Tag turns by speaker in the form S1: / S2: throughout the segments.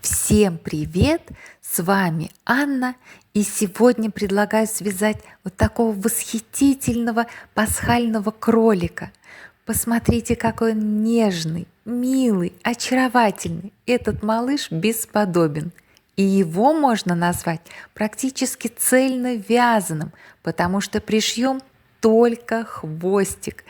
S1: Всем привет! С вами Анна, и сегодня предлагаю связать вот такого восхитительного пасхального кролика. Посмотрите, какой он нежный, милый, очаровательный. Этот малыш бесподобен. И его можно назвать практически цельно вязаным, потому что пришьем только хвостик.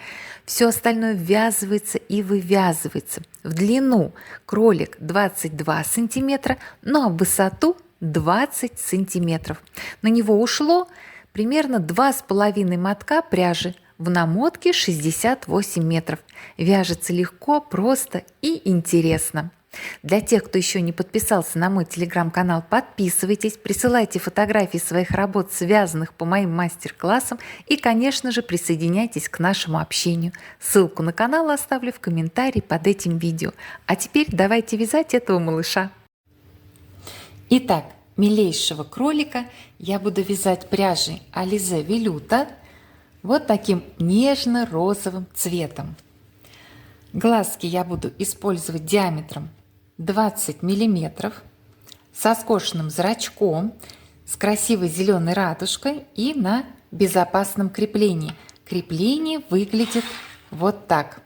S1: Все остальное ввязывается и вывязывается. В длину кролик 22 сантиметра, ну а в высоту 20 сантиметров. На него ушло примерно 2,5 мотка пряжи, в намотке 68 метров. Вяжется легко, просто и интересно. Для тех, кто еще не подписался на мой телеграм-канал, подписывайтесь, присылайте фотографии своих работ, связанных по моим мастер-классам, и, конечно же, присоединяйтесь к нашему общению. Ссылку на канал оставлю в комментарии под этим видео. А теперь давайте вязать этого малыша. Итак, милейшего кролика я буду вязать пряжей Alize Velluta вот таким нежно-розовым цветом. Глазки я буду использовать диаметром 20 миллиметров, со скошенным зрачком, с красивой зеленой радужкой и на безопасном креплении. Крепление выглядит вот так.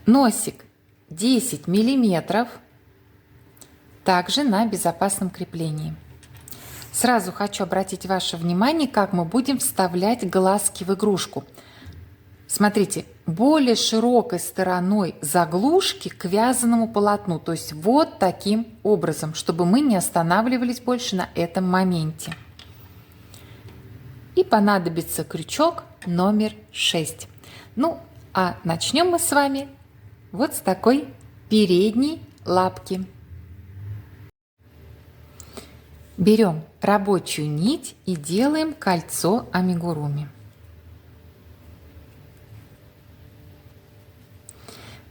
S1: Носик 10 миллиметров, также на безопасном креплении. Сразу хочу обратить ваше внимание, как мы будем вставлять глазки в игрушку. Смотрите, более широкой стороной заглушки к вязаному полотну, то есть вот таким образом, чтобы мы не останавливались больше на этом моменте. И понадобится крючок номер 6. Ну, а начнем мы с вами вот с такой передней лапки. Берем рабочую нить и делаем кольцо амигуруми.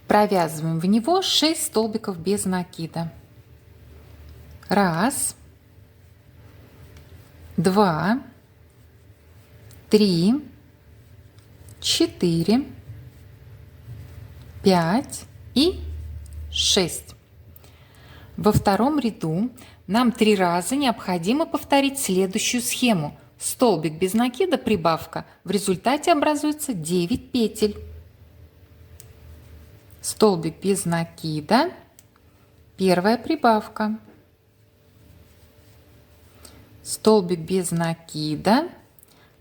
S1: Провязываем в него 6 столбиков без накида. 1, 2, 3, 4, 5 и 6. Во втором ряду нам 3 раза необходимо повторить следующую схему. Столбик без накида, прибавка. В результате образуется 9 петель. Столбик без накида, первая прибавка. Столбик без накида,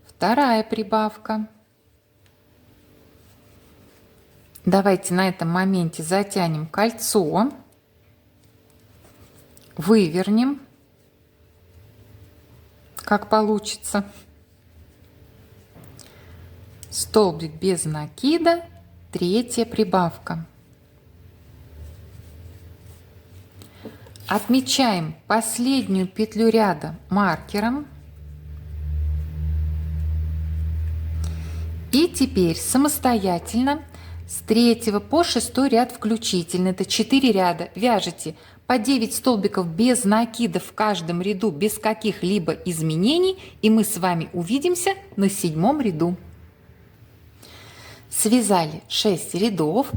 S1: вторая прибавка. Давайте на этом моменте затянем кольцо, вывернем, как получится. Столбик без накида, третья прибавка. Отмечаем последнюю петлю ряда маркером. И теперь самостоятельно с 3 по 6 ряд включительно, это 4 ряда, вяжите по 9 столбиков без накида в каждом ряду, без каких-либо изменений, и мы с вами увидимся на 7 ряду. Связали 6 рядов,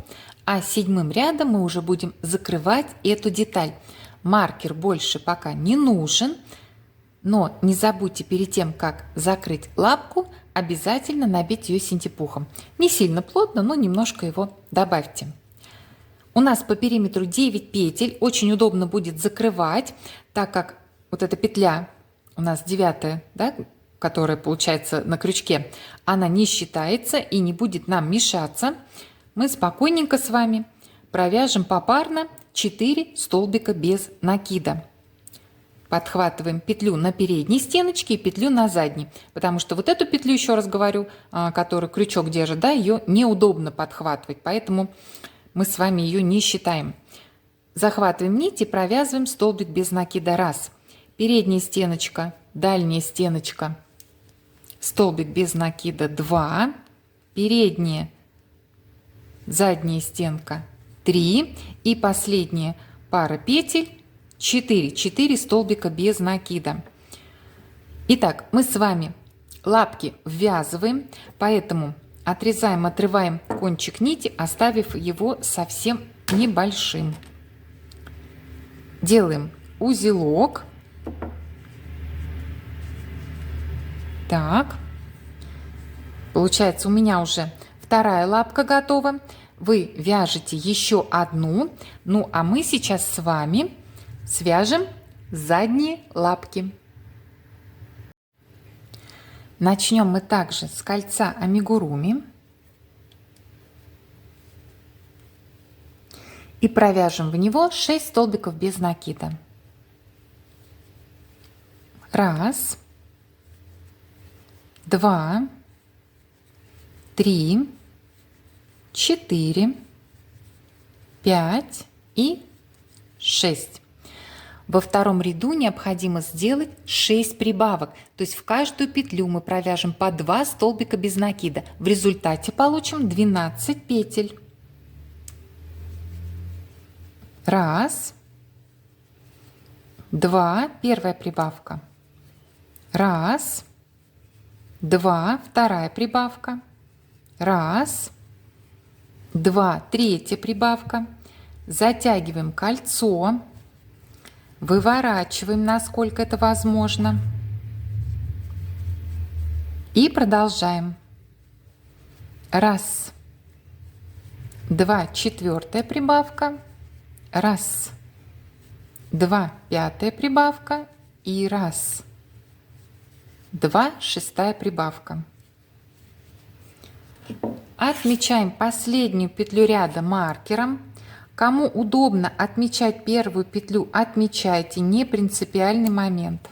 S1: а 7 рядом мы уже будем закрывать эту деталь. Маркер больше пока не нужен, но не забудьте перед тем, как закрыть лапку, обязательно набить ее синтепухом. Не сильно плотно, но немножко его добавьте. У нас по периметру 9 петель, очень удобно будет закрывать, так как вот эта петля у нас 9, да, которая получается на крючке, она не считается и не будет нам мешаться. Мы спокойненько с вами провяжем попарно 4 столбика без накида. Подхватываем петлю на передней стеночке и петлю на задней, потому что вот эту петлю, еще раз говорю, которую крючок держит, да, ее неудобно подхватывать, поэтому мы с вами ее не считаем. Захватываем нить и провязываем столбик без накида. 1, передняя стеночка, дальняя стеночка, столбик без накида. 2, передняя, задняя стенка. 3 и последняя пара петель 4 столбика без накида. Итак, мы с вами лапки ввязываем, поэтому отрезаем, отрываем кончик нити, оставив его совсем небольшим. Делаем узелок. Так, получается, у меня уже вторая лапка готова. Вы вяжете еще одну. Ну, а мы сейчас с вами свяжем задние лапки. Начнем мы также с кольца амигуруми. И провяжем в него 6 столбиков без накида. 1, 2, 3, 4, 5 и 6. Во втором ряду необходимо сделать 6 прибавок, то есть в каждую петлю мы провяжем по 2 столбика без накида. В результате получим 12 петель. 1, 2, первая прибавка. 1, 2, вторая прибавка. 1, 2, третья прибавка. Затягиваем кольцо, выворачиваем, насколько это возможно. И продолжаем. 1, 2, четвертая прибавка. 1, 2, пятая прибавка. И 1, 2, шестая прибавка. Отмечаем последнюю петлю ряда маркером. Кому удобно отмечать первую петлю, отмечайте, не принципиальный момент.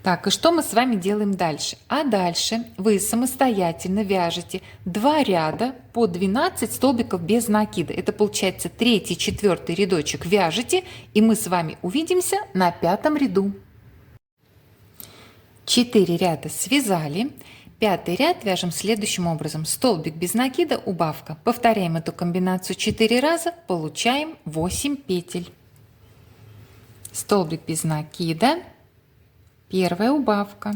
S1: Так, и что мы с вами делаем дальше? А дальше вы самостоятельно вяжете 2 ряда по 12 столбиков без накида. Это получается 3-й, 4-й рядочек вяжете, и мы с вами увидимся на 5-м ряду. 4 ряда связали. 5-й ряд вяжем следующим образом. Столбик без накида, убавка. Повторяем эту комбинацию 4 раза, получаем 8 петель. Столбик без накида, первая убавка.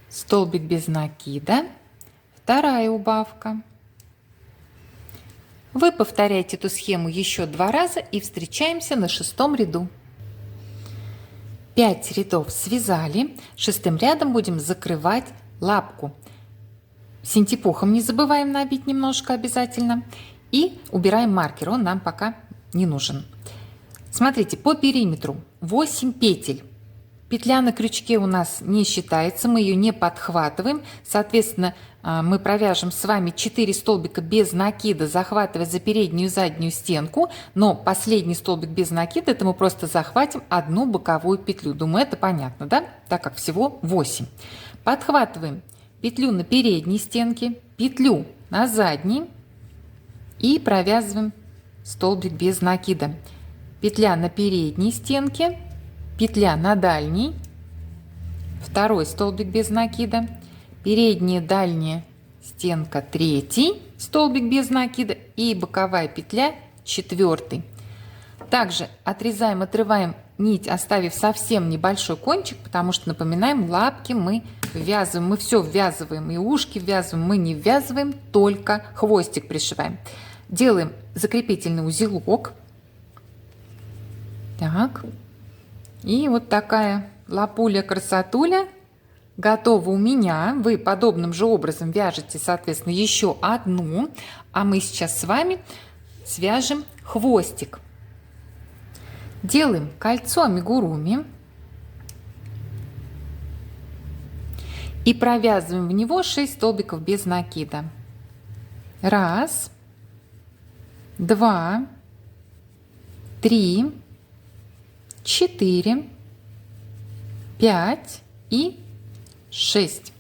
S1: Столбик без накида, вторая убавка. Вы повторяете эту схему еще 2 раза и встречаемся на 6-м ряду. 5 рядов связали, 6-м рядом будем закрывать лапку. Синтепухом не забываем набить немножко обязательно. И убираем маркер, он нам пока не нужен. Смотрите, по периметру 8 петель. Петля на крючке у нас не считается, мы ее не подхватываем. Соответственно, мы провяжем с вами 4 столбика без накида, захватывая за переднюю и заднюю стенку. Но последний столбик без накида, это мы просто захватим одну боковую петлю. Думаю, это понятно, да? Так как всего 8. Подхватываем петлю на передней стенке, петлю на задней и провязываем столбик без накида. Петля на передней стенке, петля на дальней, второй столбик без накида, передняя, дальняя стенка, 3-й столбик без накида и боковая петля, 4-й. Также отрезаем, отрываем нить, оставив совсем небольшой кончик, потому что, напоминаем, лапки мы ввязываем, мы все ввязываем, и ушки ввязываем, мы не ввязываем, только хвостик пришиваем. Делаем закрепительный узелок. Так. И вот такая лапуля-красотуля готова у меня. Вы подобным же образом вяжете, соответственно, еще одну. А мы сейчас с вами свяжем хвостик. Делаем кольцо амигуруми и провязываем в него 6 столбиков без накида. 1, 2, 3, 4, 5 и 6.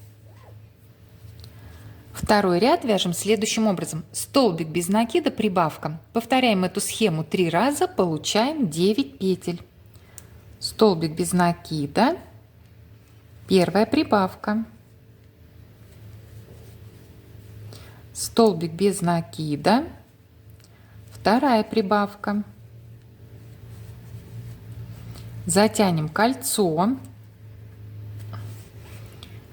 S1: Второй ряд вяжем следующим образом. Столбик без накида, прибавка. Повторяем эту схему 3 раза, получаем 9 петель. Столбик без накида, первая прибавка. Столбик без накида, вторая прибавка. Затянем кольцо,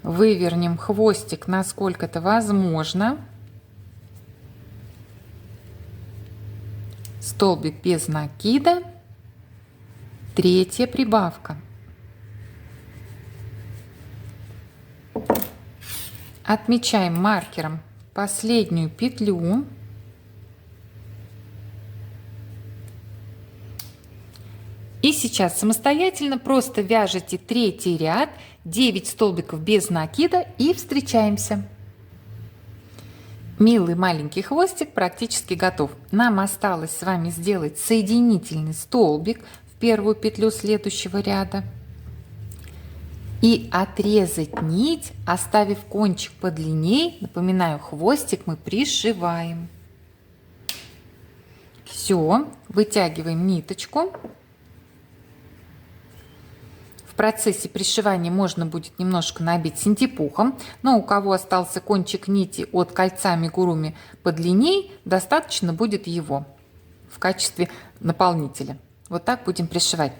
S1: вывернем хвостик, насколько это возможно. столбик без накида, третья прибавка. Отмечаем маркером последнюю петлю. И сейчас самостоятельно просто вяжите третий ряд, 9 столбиков без накида и встречаемся. Милый маленький хвостик практически готов. Нам осталось с вами сделать соединительный столбик в первую петлю следующего ряда и отрезать нить, оставив кончик подлинней. Напоминаю, хвостик мы пришиваем. Все, вытягиваем ниточку. В процессе пришивания можно будет немножко набить синтепухом, но у кого остался кончик нити от кольца амигуруми подлинней, достаточно будет его в качестве наполнителя. Вот так будем пришивать.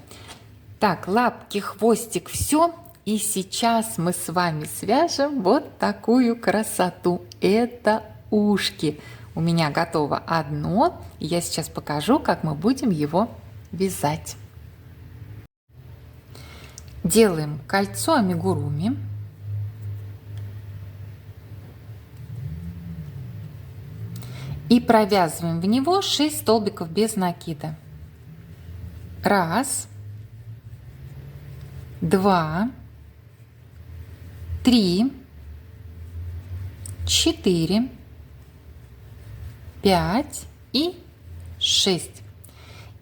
S1: Так, лапки, хвостик, все. И сейчас мы с вами свяжем вот такую красоту. Это ушки. У меня готово одно. И я сейчас покажу, как мы будем его вязать. Делаем кольцо амигуруми. И провязываем в него 6 столбиков без накида. 1, 2, 3, 4, 5 и 6.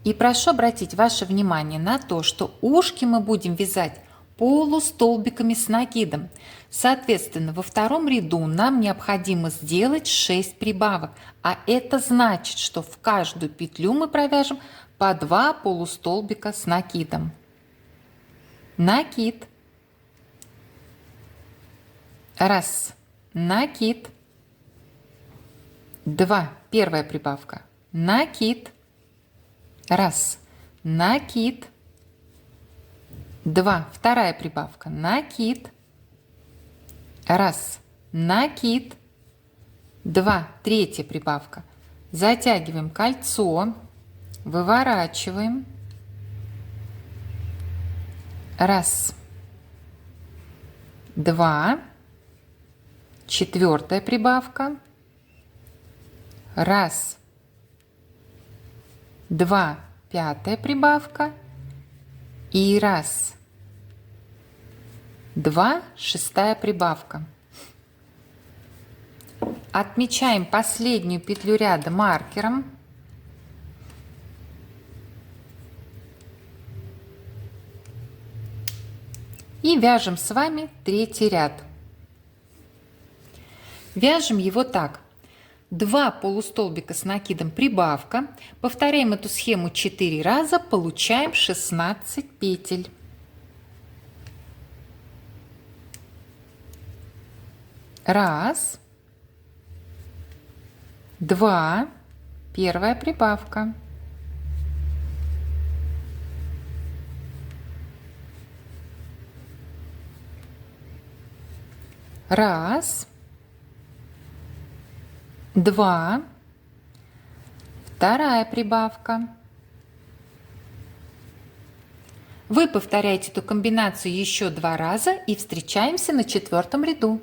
S1: И прошу обратить ваше внимание на то, что ушки мы будем вязать полустолбиками с накидом. Соответственно, во втором ряду нам необходимо сделать 6 прибавок. А это значит, что в каждую петлю мы провяжем по 2 полустолбика с накидом. Накид. 1. Накид. 2. Первая прибавка. Накид. 1. Накид. 2. Вторая прибавка. Накид. 1. Накид. 2. Третья прибавка. Затягиваем кольцо. Выворачиваем. 1. 2. Четвертая прибавка. 1. 2. Пятая прибавка. И 1. 2. Шестая прибавка. Отмечаем последнюю петлю ряда маркером. И вяжем с вами третий ряд. Вяжем его так. 2 полустолбика с накидом прибавка. Повторяем эту схему 4 раза, получаем 16 петель. Раз, 2, первая прибавка. 1, 2, вторая прибавка. Вы повторяете эту комбинацию еще 2 раза и встречаемся на 4 ряду.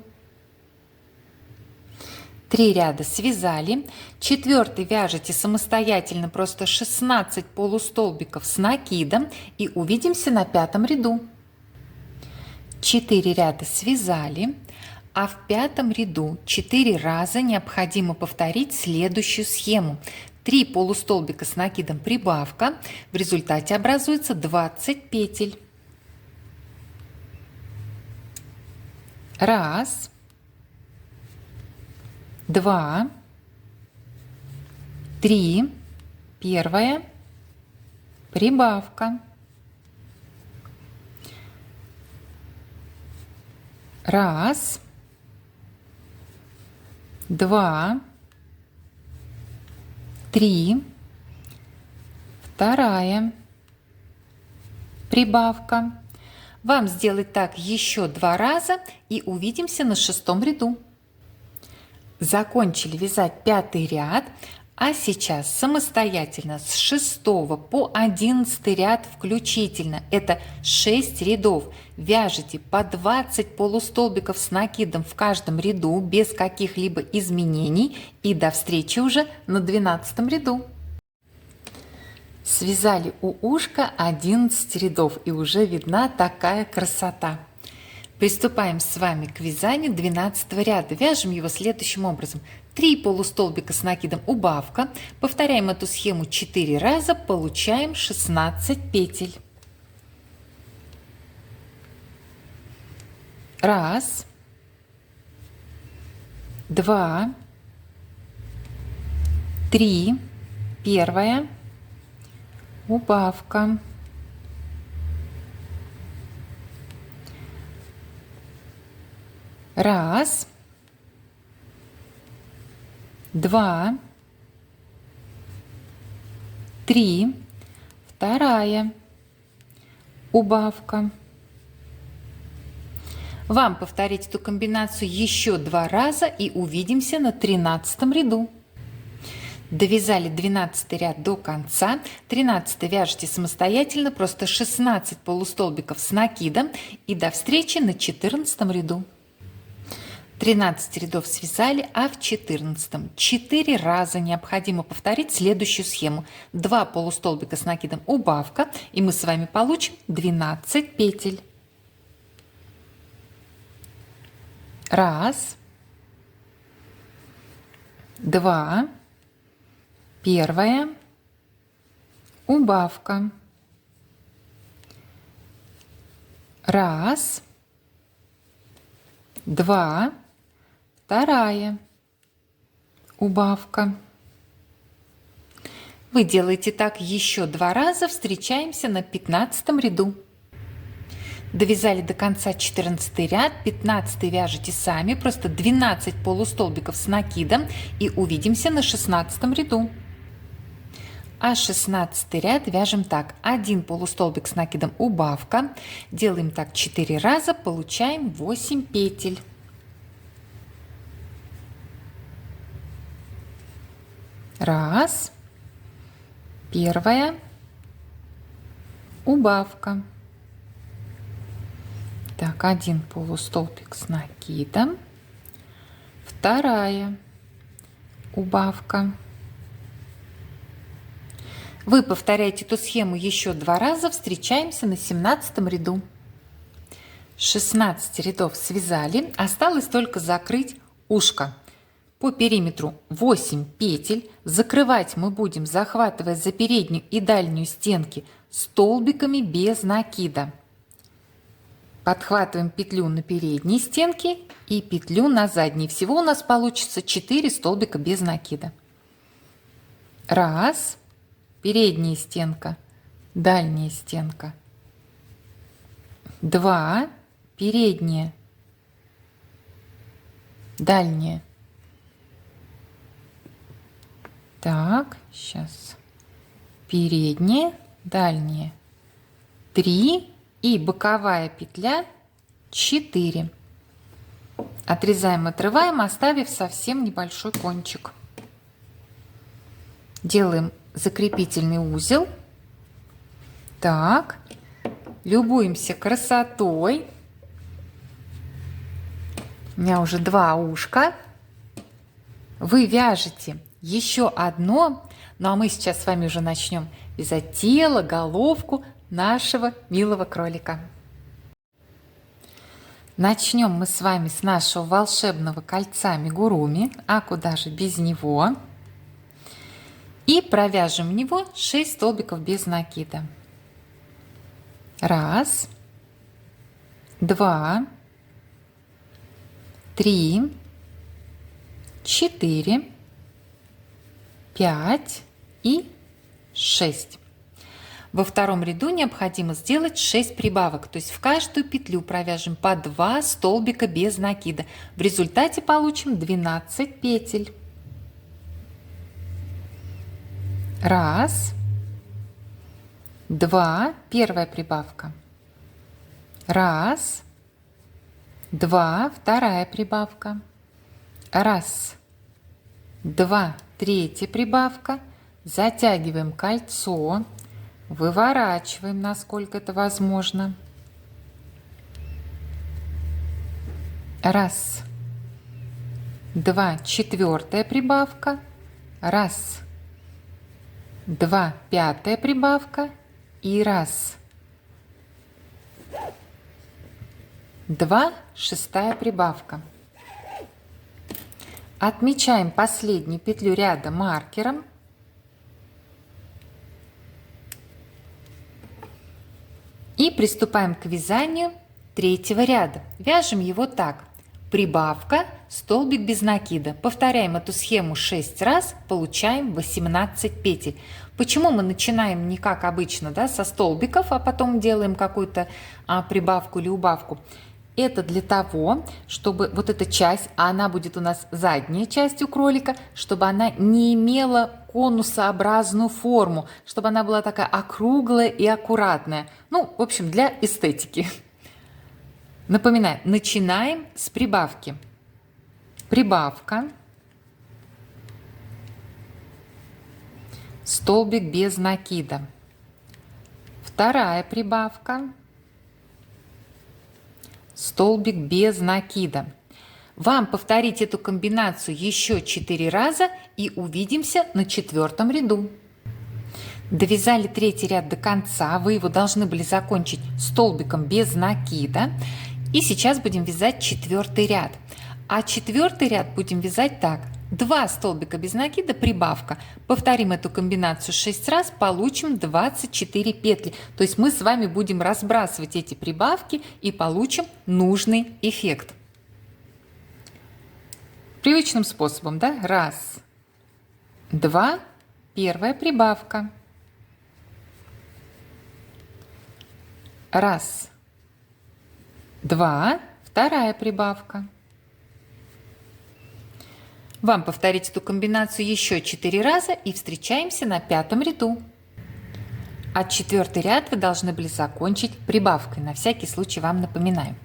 S1: 3 ряда связали. 4 вяжете самостоятельно просто 16 полустолбиков с накидом и увидимся на 5 ряду. 4 ряда связали. А в 5 ряду 4 раза необходимо повторить следующую схему. 3 полустолбика с накидом прибавка. В результате образуется 20 петель. 1, 2, 3, первая прибавка. 1, 2, 3, вторая прибавка. Вам сделать так еще 2 раза и увидимся на 6 ряду. Закончили вязать 5 ряд. А сейчас самостоятельно с 6 по 11 ряд включительно, это 6 рядов, вяжите по 20 полустолбиков с накидом в каждом ряду без каких-либо изменений и до встречи уже на 12 ряду. Связали у ушка 11 рядов и уже видна такая красота. Приступаем с вами к вязанию 12 ряда. Вяжем его следующим образом. 3 полустолбика с накидом убавка. Повторяем эту схему 4 раза, получаем 16 петель. Раз, два, три, первая, убавка. Раз, два, три, вторая, убавка. Вам повторить эту комбинацию еще 2 раза и увидимся на 13 ряду. Довязали 12 ряд до конца, 13 вяжете самостоятельно, просто 16 полустолбиков с накидом и до встречи на 14 ряду. 13 рядов связали, а в 14 4 раза необходимо повторить следующую схему. 2 полустолбика с накидом убавка, и мы с вами получим 12 петель. Раз, два, первая, убавка. Раз, два, вторая, убавка. Вы делаете так еще 2 раза, встречаемся на 15 ряду. Довязали до конца 14 ряд, 15 вяжете сами, просто 12 полустолбиков с накидом и увидимся на 16 ряду. А 16 ряд вяжем так: 1 полустолбик с накидом убавка, делаем так 4 раза, получаем 8 петель. Раз, первая, убавка. Так, 1 полустолбик с накидом, вторая, убавка. Вы повторяете эту схему еще 2 раза, встречаемся на 17 ряду. 16 рядов связали, осталось только закрыть ушко. По периметру 8 петель. Закрывать мы будем, захватывая за переднюю и дальнюю стенки столбиками без накида. Подхватываем петлю на передней стенке и петлю на задней. Всего у нас получится 4 столбика без накида. Раз, передняя стенка, дальняя стенка. 2, передняя, дальняя. Так, сейчас. Передняя, дальняя. 3 и боковая петля 4. Отрезаем, отрываем, оставив совсем небольшой кончик. Делаем закрепительный узел. Так, любуемся красотой. У меня уже 2 ушка. Вы вяжете еще одно, ну а мы сейчас с вами уже начнем вязать тело, головку нашего милого кролика. Начнем мы с вами с нашего волшебного кольца амигуруми, а куда же без него. И провяжем в него 6 столбиков без накида. Раз, два, 3, 4, 5 и 6. Во втором ряду необходимо сделать 6 прибавок, то есть в каждую петлю провяжем по 2 столбика без накида. В результате получим 12 петель. Раз, два, первая прибавка. Раз, два, вторая прибавка. Раз, два, третья прибавка. Затягиваем кольцо, выворачиваем, насколько это возможно. Раз, два, четвертая прибавка. Раз, два, пятая прибавка. И раз, два, шестая прибавка. Отмечаем последнюю петлю ряда маркером. И приступаем к вязанию третьего ряда. Вяжем его так. Прибавка, столбик без накида. Повторяем эту схему 6 раз, получаем 18 петель. Почему мы начинаем не как обычно, да, со столбиков, а потом делаем какую-то прибавку или убавку? Это для того, чтобы вот эта часть, а она будет у нас задняя часть у кролика, чтобы она не имела конусообразную форму, чтобы она была такая округлая и аккуратная. Ну, в общем, для эстетики. Напоминаю, начинаем с прибавки. Прибавка. Столбик без накида. Вторая прибавка. Столбик без накида. Вам повторить эту комбинацию еще 4 раза и увидимся на 4-м ряду. Довязали третий ряд до конца, вы его должны были закончить столбиком без накида. И сейчас будем вязать 4-й ряд. А 4-й ряд будем вязать так. 2 столбика без накида, прибавка. Повторим эту комбинацию 6 раз, получим 24 петли. То есть мы с вами будем разбрасывать эти прибавки и получим нужный эффект. Привычным способом, да? Раз, два, первая прибавка. Раз, два, вторая прибавка. Вам повторить эту комбинацию еще 4 раза и встречаемся на 5-м ряду. А 4-й ряд вы должны были закончить прибавкой. На всякий случай вам напоминаю.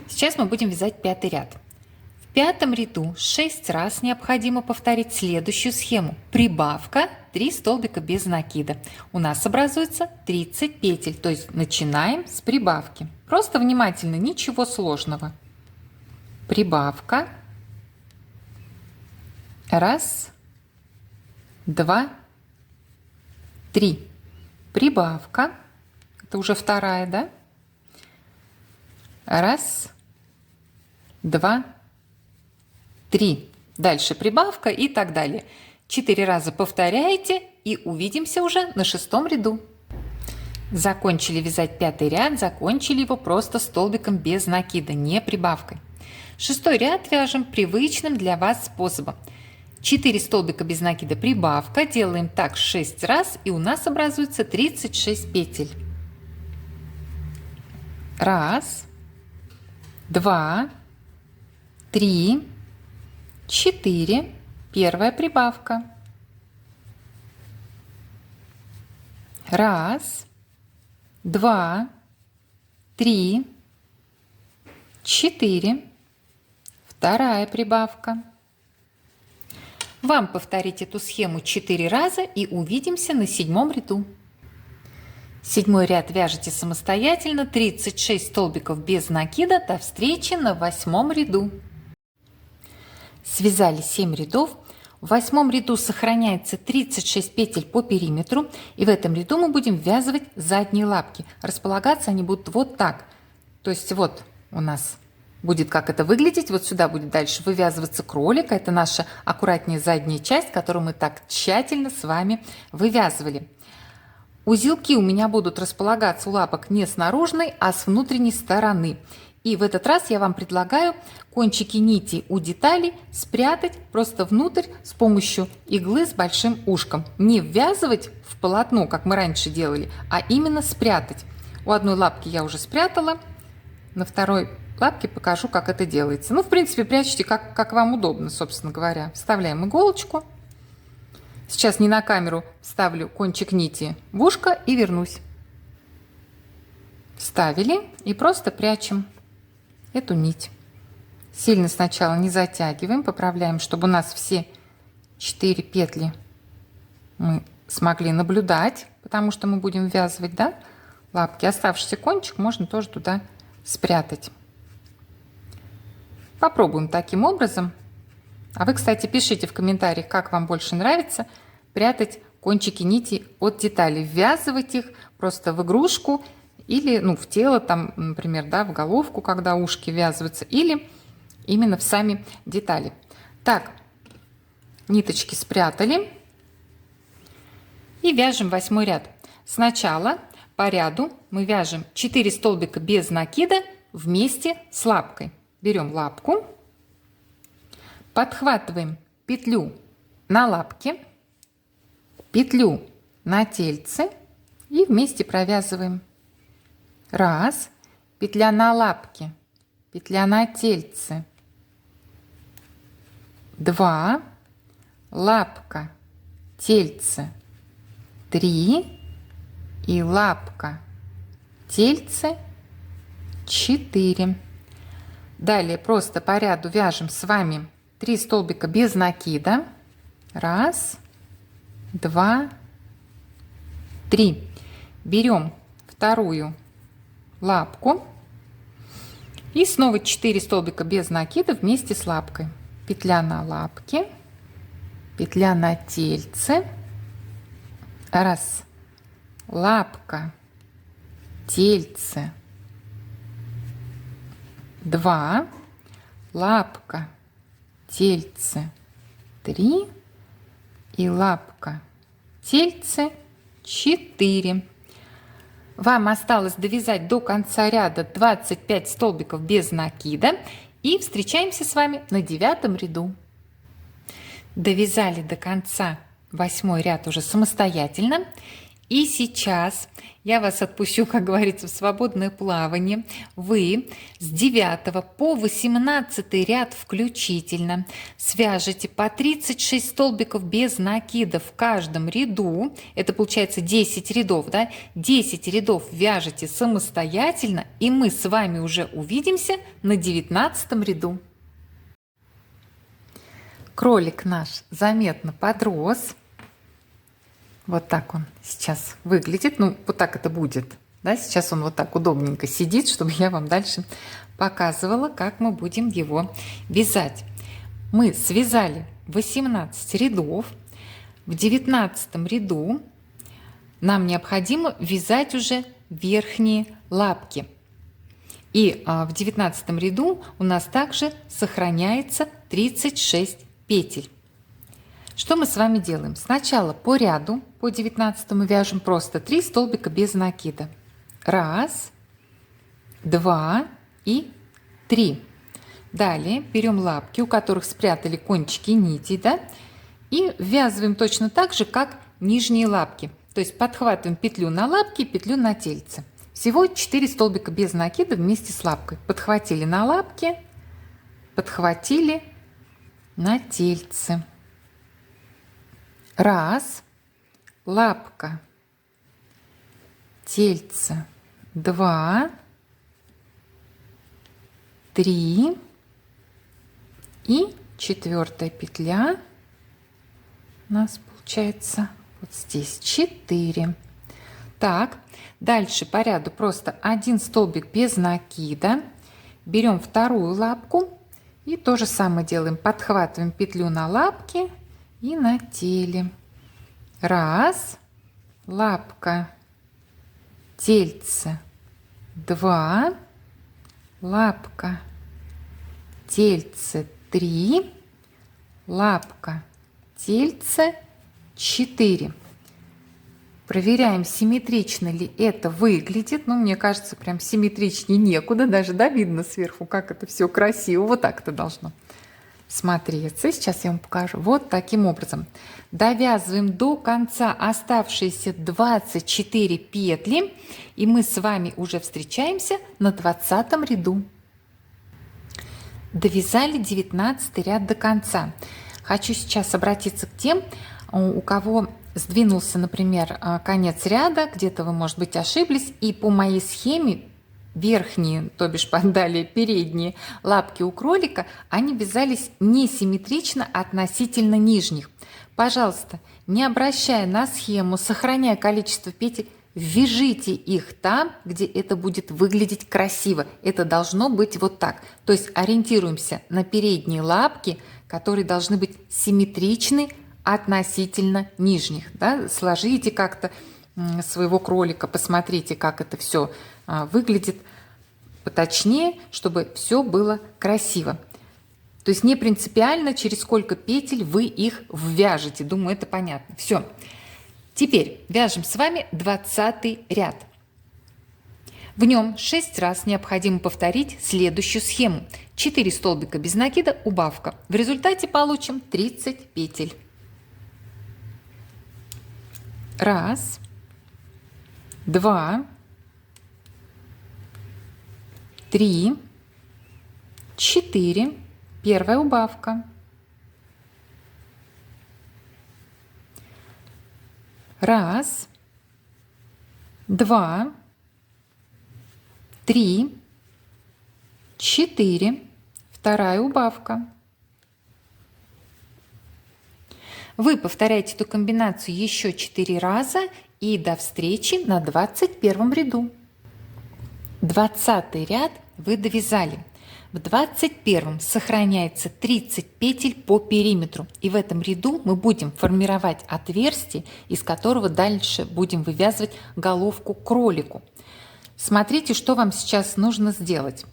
S1: Сейчас мы будем вязать 5-й ряд. В 5-м ряду 6 раз необходимо повторить следующую схему. Прибавка, 3 столбика без накида. У нас образуется 30 петель. То есть начинаем с прибавки. Просто внимательно, ничего сложного. Прибавка. Раз, два, три. Прибавка. Это уже вторая, да? Раз, два, три. Дальше прибавка и так далее. 4 раза повторяете и увидимся уже на 6-м ряду. Закончили вязать 5-й ряд, закончили его просто столбиком без накида, не прибавкой. 6-й ряд вяжем привычным для вас способом. 4 столбика без накида, прибавка. Делаем так 6 раз, и у нас образуется 36 петель. Раз, два, три, 4. Первая прибавка. Раз, два, три, 4. Вторая прибавка. Вам повторить эту схему 4 раза и увидимся на 7-м ряду. 7-й ряд вяжете самостоятельно, 36 столбиков без накида. До встречи на 8-м ряду. Связали 7 рядов. В 8-м ряду сохраняется 36 петель по периметру. И в этом ряду мы будем ввязывать задние лапки. Располагаться они будут вот так. То есть вот у нас будет как это выглядеть. Вот сюда будет дальше вывязываться кролик. Это наша аккуратнее задняя часть, которую мы так тщательно с вами вывязывали. Узелки у меня будут располагаться у лапок не с наружной, а с внутренней стороны. И в этот раз я вам предлагаю кончики нити у деталей спрятать просто внутрь с помощью иглы с большим ушком. Не ввязывать в полотно, как мы раньше делали, а именно спрятать. У одной лапки я уже спрятала, на второй лапке покажу, как это делается. Ну, в принципе, прячьте, как вам удобно, собственно говоря. Вставляем иголочку. Сейчас не на камеру вставлю кончик нити в ушко и вернусь. Вставили и просто прячем эту нить. Сильно сначала не затягиваем, поправляем, чтобы у нас все 4 петли мы смогли наблюдать, потому что мы будем ввязывать, да, лапки. Оставшийся кончик можно тоже туда спрятать. Попробуем таким образом. А вы, кстати, пишите в комментариях, как вам больше нравится прятать кончики нити от деталей, ввязывать их просто в игрушку или, ну, в тело, там, например, да, в головку, когда ушки ввязываются, или именно в сами детали. Так, ниточки спрятали и вяжем 8 ряд. Сначала по ряду мы вяжем 4 столбика без накида вместе с лапкой. Берем лапку, подхватываем петлю на лапке, петлю на тельце и вместе провязываем. Раз, петля на лапке, петля на тельце. 2, лапка, тельце. 3 и лапка, тельце. 4. Далее просто по ряду вяжем с вами 3 столбика без накида. 1, 2, 3. Берем вторую лапку и снова 4 столбика без накида вместе с лапкой. Петля на лапке, петля на тельце. 1, лапка, тельце. 2, лапка, тельце. 3 и лапка, тельце. 4. Вам осталось довязать до конца ряда 25 столбиков без накида, и встречаемся с вами на 9 ряду. Довязали до конца 8 ряд уже самостоятельно. И сейчас я вас отпущу, как говорится, в свободное плавание. Вы с 9 по 18 ряд включительно свяжете по 36 столбиков без накида в каждом ряду. Это получается 10 рядов, да? 10 рядов вяжете самостоятельно, и мы с вами уже увидимся на 19 ряду. Кролик наш заметно подрос. Вот так он сейчас выглядит. Ну, вот так это будет. Да? Сейчас он вот так удобненько сидит, чтобы я вам дальше показывала, как мы будем его вязать. Мы связали 18 рядов. В 19 ряду нам необходимо вязать уже верхние лапки. И в 19 ряду у нас также сохраняется 36 петель. Что мы с вами делаем? Сначала по ряду, по 19 вяжем просто 3 столбика без накида. 1, 2 и 3. Далее берем лапки, у которых спрятали кончики нитей, да, и ввязываем точно так же, как нижние лапки. То есть подхватываем петлю на лапке, петлю на тельце. Всего 4 столбика без накида вместе с лапкой. Подхватили на лапке, подхватили на тельце. 1, лапка, тельце. 2, 3 и 4 петля у нас получается вот здесь 4. Так, дальше по ряду просто 1 столбик без накида. Берем вторую лапку и то же самое делаем. Подхватываем петлю на лапке и на теле. 1, лапка, тельце. 2, лапка, тельце. 3, лапка, тельце. 4. Проверяем, симметрично ли это выглядит. Ну, мне кажется, прям симметричнее некуда. Даже, да, видно сверху, как это все красиво. Вот так это должно смотреться. Сейчас я вам покажу. Вот таким образом. Довязываем до конца оставшиеся 24 петли. И мы с вами уже встречаемся на 20 ряду. Довязали 19 ряд до конца. Хочу сейчас обратиться к тем, у кого сдвинулся, например, конец ряда, где-то вы, может быть, ошиблись, и по моей схеме верхние, то бишь далее передние лапки у кролика, они вязались несимметрично относительно нижних. Пожалуйста, не обращая на схему, сохраняя количество петель, вяжите их там, где это будет выглядеть красиво. Это должно быть вот так. То есть ориентируемся на передние лапки, которые должны быть симметричны относительно нижних. Да? Сложите как-то своего кролика, посмотрите, как это все выглядит поточнее, чтобы все было красиво. То есть не принципиально, через сколько петель вы их ввяжете. Думаю, это понятно. Все. Теперь вяжем с вами 20 ряд. В нем 6 раз необходимо повторить следующую схему. 4 столбика без накида, убавка. В результате получим 30 петель. Раз, два, три, 4. Первая убавка. Раз, два, три, 4. Вторая убавка. Вы повторяете эту комбинацию еще 4 раза и до встречи на 21 ряду. 20 ряд вы довязали. В 21-м сохраняется 30 петель по периметру. И в этом ряду мы будем формировать отверстие, из которого дальше будем вывязывать головку кролику. Смотрите, что вам сейчас нужно сделать.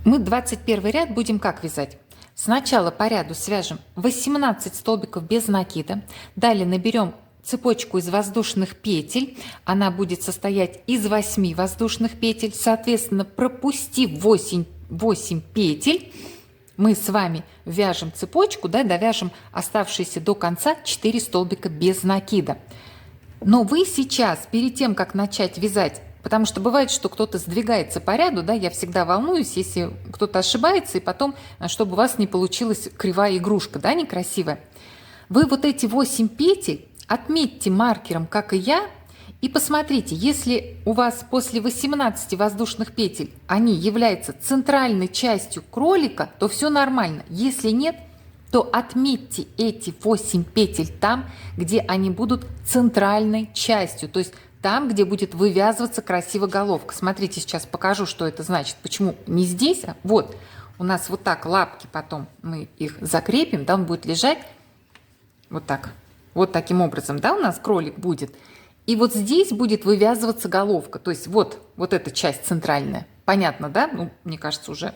S1: Мы 21 ряд будем как вязать? Сначала по ряду свяжем 18 столбиков без накида. Далее наберем цепочку из воздушных петель. Она будет состоять из 8 воздушных петель. Соответственно, пропустив 8 петель, мы с вами вяжем цепочку, да, довяжем оставшиеся до конца 4 столбика без накида. Но вы сейчас, перед тем, как начать вязать, потому что бывает, что кто-то сдвигается по ряду, да, я всегда волнуюсь, если кто-то ошибается, и потом, чтобы у вас не получилась кривая игрушка, да, некрасивая. Вы вот эти 8 петель отметьте маркером, как и я, и посмотрите, если у вас после 18 воздушных петель они являются центральной частью кролика, то все нормально. Если нет, то отметьте эти 8 петель там, где они будут центральной частью, то есть там, где будет вывязываться красиво головка. Смотрите, сейчас покажу, что это значит. Почему не здесь, а вот. У нас вот так лапки, потом мы их закрепим, да, он будет лежать вот так. Вот таким образом, да, у нас кролик будет. И вот здесь будет вывязываться головка. То есть вот эта часть центральная. Понятно, да? Ну, мне кажется, уже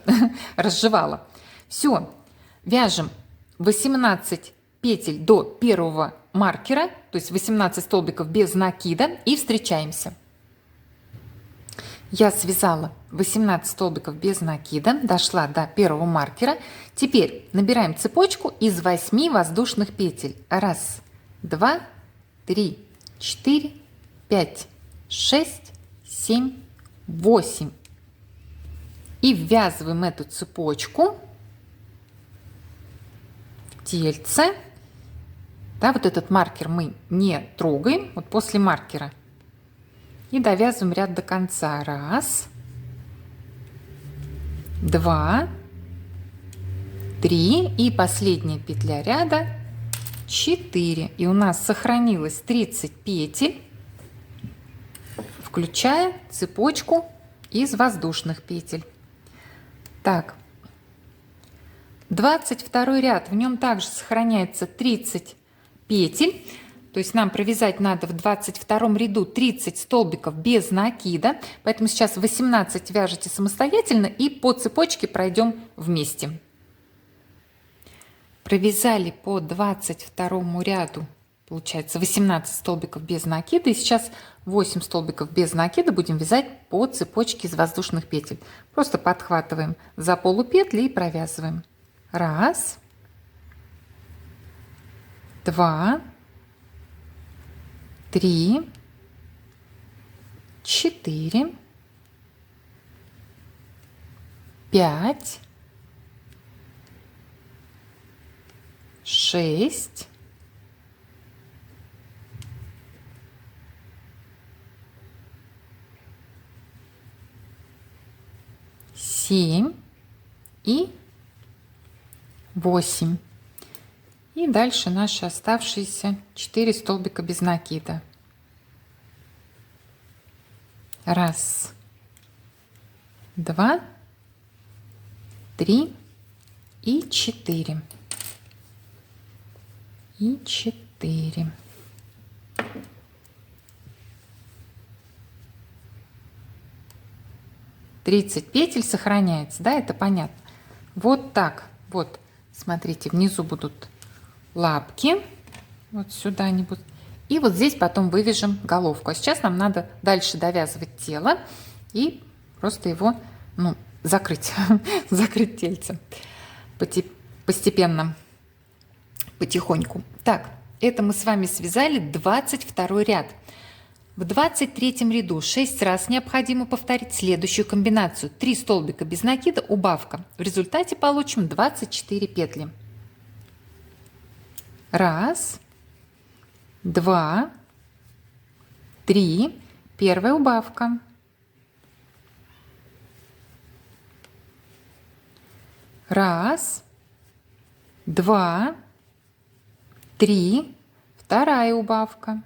S1: разжевала. Все. Вяжем 18 петель до первого маркера, то есть 18 столбиков без накида, и встречаемся. Я связала 18 столбиков без накида, дошла до первого маркера. Теперь набираем цепочку из 8 воздушных петель. 1, 2, 3, 4, 5, 6, 7, 8. И ввязываем эту цепочку в тельце. Да, вот этот маркер мы не трогаем, вот после маркера. И довязываем ряд до конца. 1, 2, 3. И последняя петля ряда 4. И у нас сохранилось 30 петель, включая цепочку из воздушных петель. Так, 22 ряд, в нем также сохраняется 30 петель, то есть нам провязать надо в 22 ряду 30 столбиков без накида, поэтому сейчас 18 вяжете самостоятельно и по цепочке пройдем вместе. Провязали по 22 ряду, получается 18 столбиков без накида, и сейчас 8 столбиков без накида будем вязать по цепочке из воздушных петель. Просто подхватываем за полупетли и провязываем. 1, 2, 3, 4, 5, 6, 7 и 8. И И дальше наши оставшиеся 4 столбика без накида. 1, 2, 3 и 4. И 4. Тридцать петель сохраняется, да, это понятно. Вот так, вот, смотрите, внизу будут лапки, вот сюда они будут. И вот здесь потом вывяжем головку. А сейчас нам надо дальше довязывать тело и просто его, ну, закрыть, закрыть тельце постепенно, потихоньку. Так, это мы с вами связали 22 ряд. В 23 ряду 6 раз необходимо повторить следующую комбинацию. 3 столбика без накида, убавка. В результате получим 24 петли. 1, 2, 3. Первая убавка. 1, 2, 3. Вторая убавка.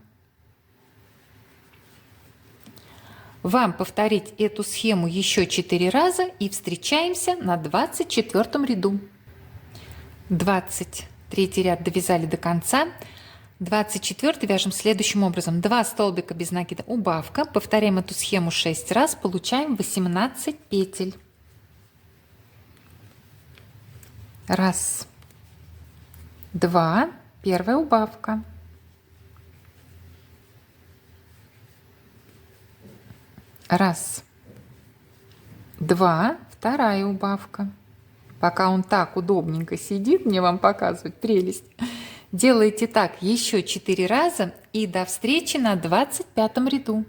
S1: Вам повторить эту схему еще 4 раза и встречаемся на 24 ряду. 23 ряд довязали до конца. 24 вяжем следующим образом. 2 столбика без накида, убавка. Повторяем эту схему 6 раз, получаем 18 петель. 1, 2, первая убавка. 1, 2, вторая убавка. Пока он так удобненько сидит, мне вам показывать прелесть. Делайте так еще 4 раза и до встречи на 25 ряду.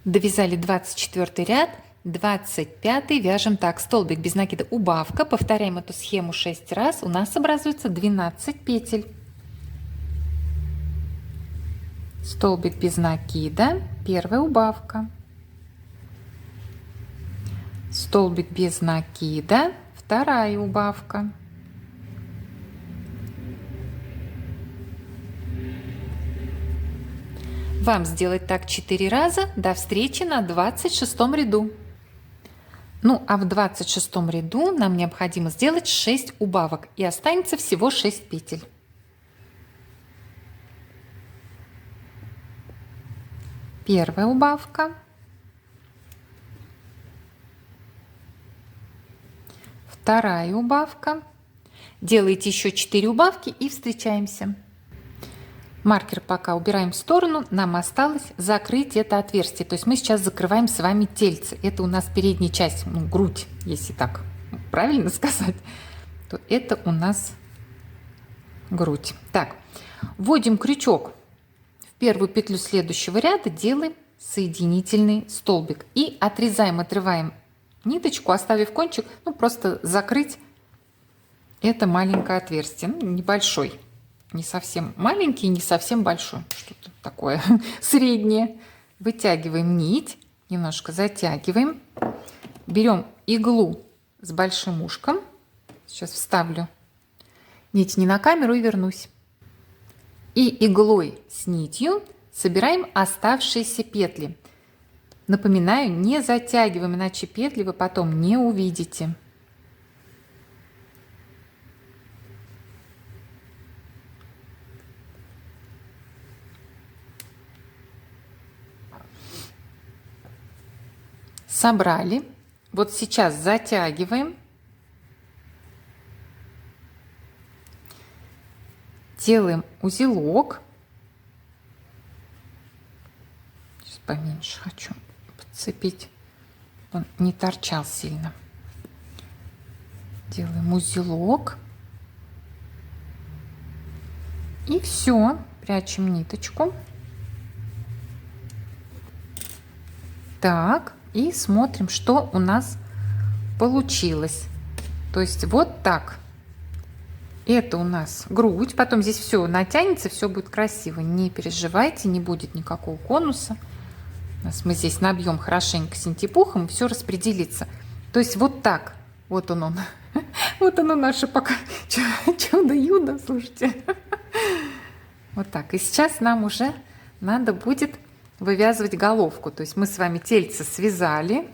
S1: Довязали 24 ряд, 25 вяжем так. Столбик без накида, убавка. Повторяем эту схему 6 раз. У нас образуется 12 петель. Столбик без накида, первая убавка. Столбик без накида, вторая убавка. Вам сделать так 4 раза. До встречи на 26 ряду. Ну а в 26 ряду нам необходимо сделать 6 убавок и останется всего 6 петель. Первая убавка. Вторая убавка. Делаете еще 4 убавки и встречаемся. Маркер пока убираем в сторону. Нам осталось закрыть это отверстие. То есть мы сейчас закрываем с вами тельце. Это у нас передняя часть, ну, грудь, если так правильно сказать, то это у нас грудь. Так, вводим крючок в первую петлю следующего ряда, делаем соединительный столбик и отрезаем, отрываем ниточку, оставив кончик, ну, просто закрыть это маленькое отверстие, ну, небольшой, не совсем маленький, не совсем большой, что-то такое среднее. Вытягиваем нить, немножко затягиваем, берем иглу с большим ушком, сейчас вставлю нить не на камеру и вернусь, и иглой с нитью собираем оставшиеся петли. Напоминаю, не затягиваем, иначе петли вы потом не увидите. Собрали. Вот сейчас затягиваем. Делаем узелок. Сейчас поменьше хочу подцепить. Он не торчал сильно. Делаем узелок. И все. Прячем ниточку. Так. И смотрим, что у нас получилось. То есть вот так. Это у нас грудь. Потом здесь все натянется, все будет красиво. Не переживайте, не будет никакого конуса. Мы здесь набьем хорошенько синтепухом, и все распределится. То есть вот так. Вот он. Вот оно наше пока чудо-юдо, слушайте. Вот так. И сейчас нам уже надо будет вывязывать головку. То есть мы с вами тельце связали.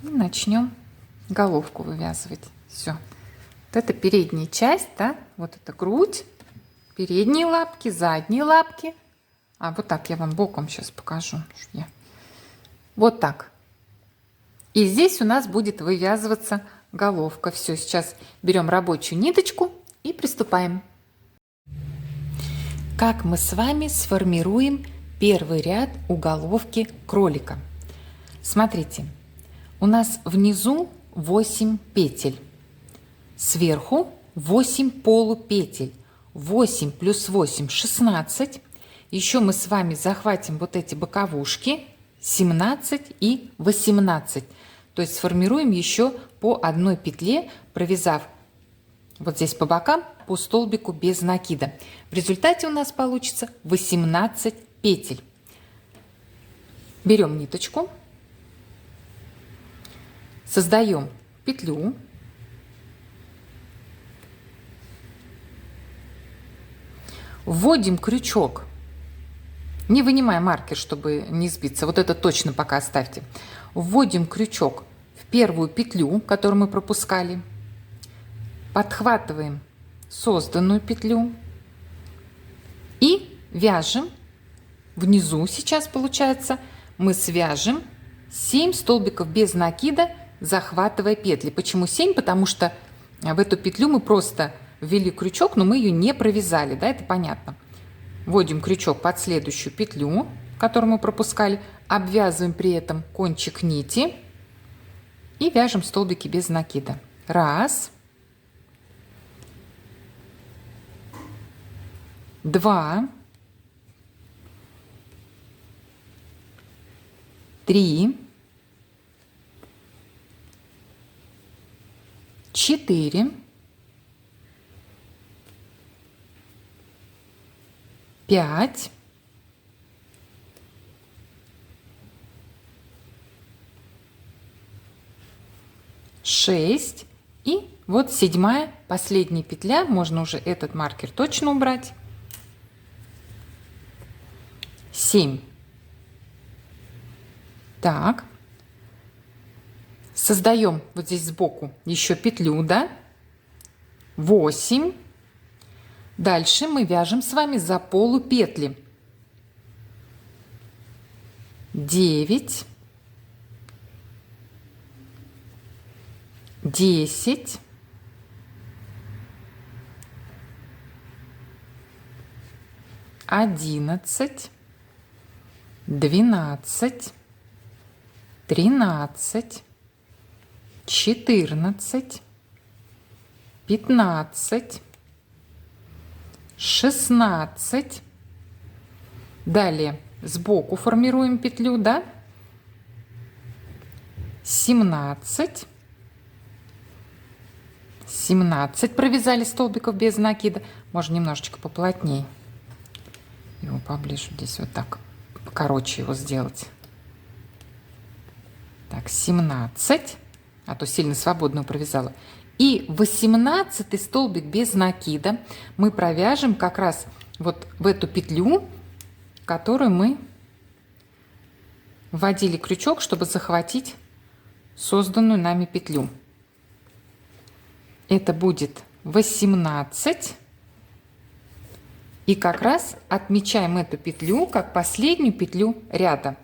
S1: И начнем головку вывязывать. Все. Вот это передняя часть, да? Вот это грудь, передние лапки, задние лапки. А вот так я вам боком сейчас покажу. Вот так. И здесь у нас будет вывязываться головка. Все, сейчас берем рабочую ниточку и приступаем. Как мы с вами сформируем первый ряд у головки кролика? Смотрите, у нас внизу 8 петель, сверху 8 полупетель. 8 плюс 8 – 16. Еще мы с вами захватим вот эти боковушки 17 и 18. То есть сформируем еще по одной петле, провязав вот здесь по бокам по столбику без накида. В результате у нас получится 18 петель. Берем ниточку, создаем петлю, вводим крючок, не вынимая маркер, чтобы не сбиться, вот это точно пока оставьте. Вводим крючок в первую петлю, которую мы пропускали, подхватываем созданную петлю и вяжем. Внизу сейчас получается мы свяжем 7 столбиков без накида, захватывая петли. Почему 7? Потому что в эту петлю мы просто ввели крючок, но мы ее не провязали, да, это понятно. Вводим крючок под следующую петлю, которую мы пропускали, обвязываем при этом кончик нити и вяжем столбики без накида. Раз, два, три, 4, 5, 6 и вот 7-я, последняя петля. Можно уже этот маркер точно убрать. 7. Так. Создаем вот здесь сбоку еще петлю, да? 8. Дальше мы вяжем с вами за полупетли. 9, 10, 11, 12, 13, 14, 15, 16. Далее сбоку формируем петлю, да? 17, 17 провязали столбиков без накида. Можно немножечко поплотнее его поближе, здесь вот так покороче его сделать. Так, 17, а то сильно свободно провязала. И 18 столбик без накида мы провяжем как раз вот в эту петлю, которую мы вводили крючок, чтобы захватить созданную нами петлю. Это будет 18. И как раз отмечаем эту петлю как последнюю петлю ряда.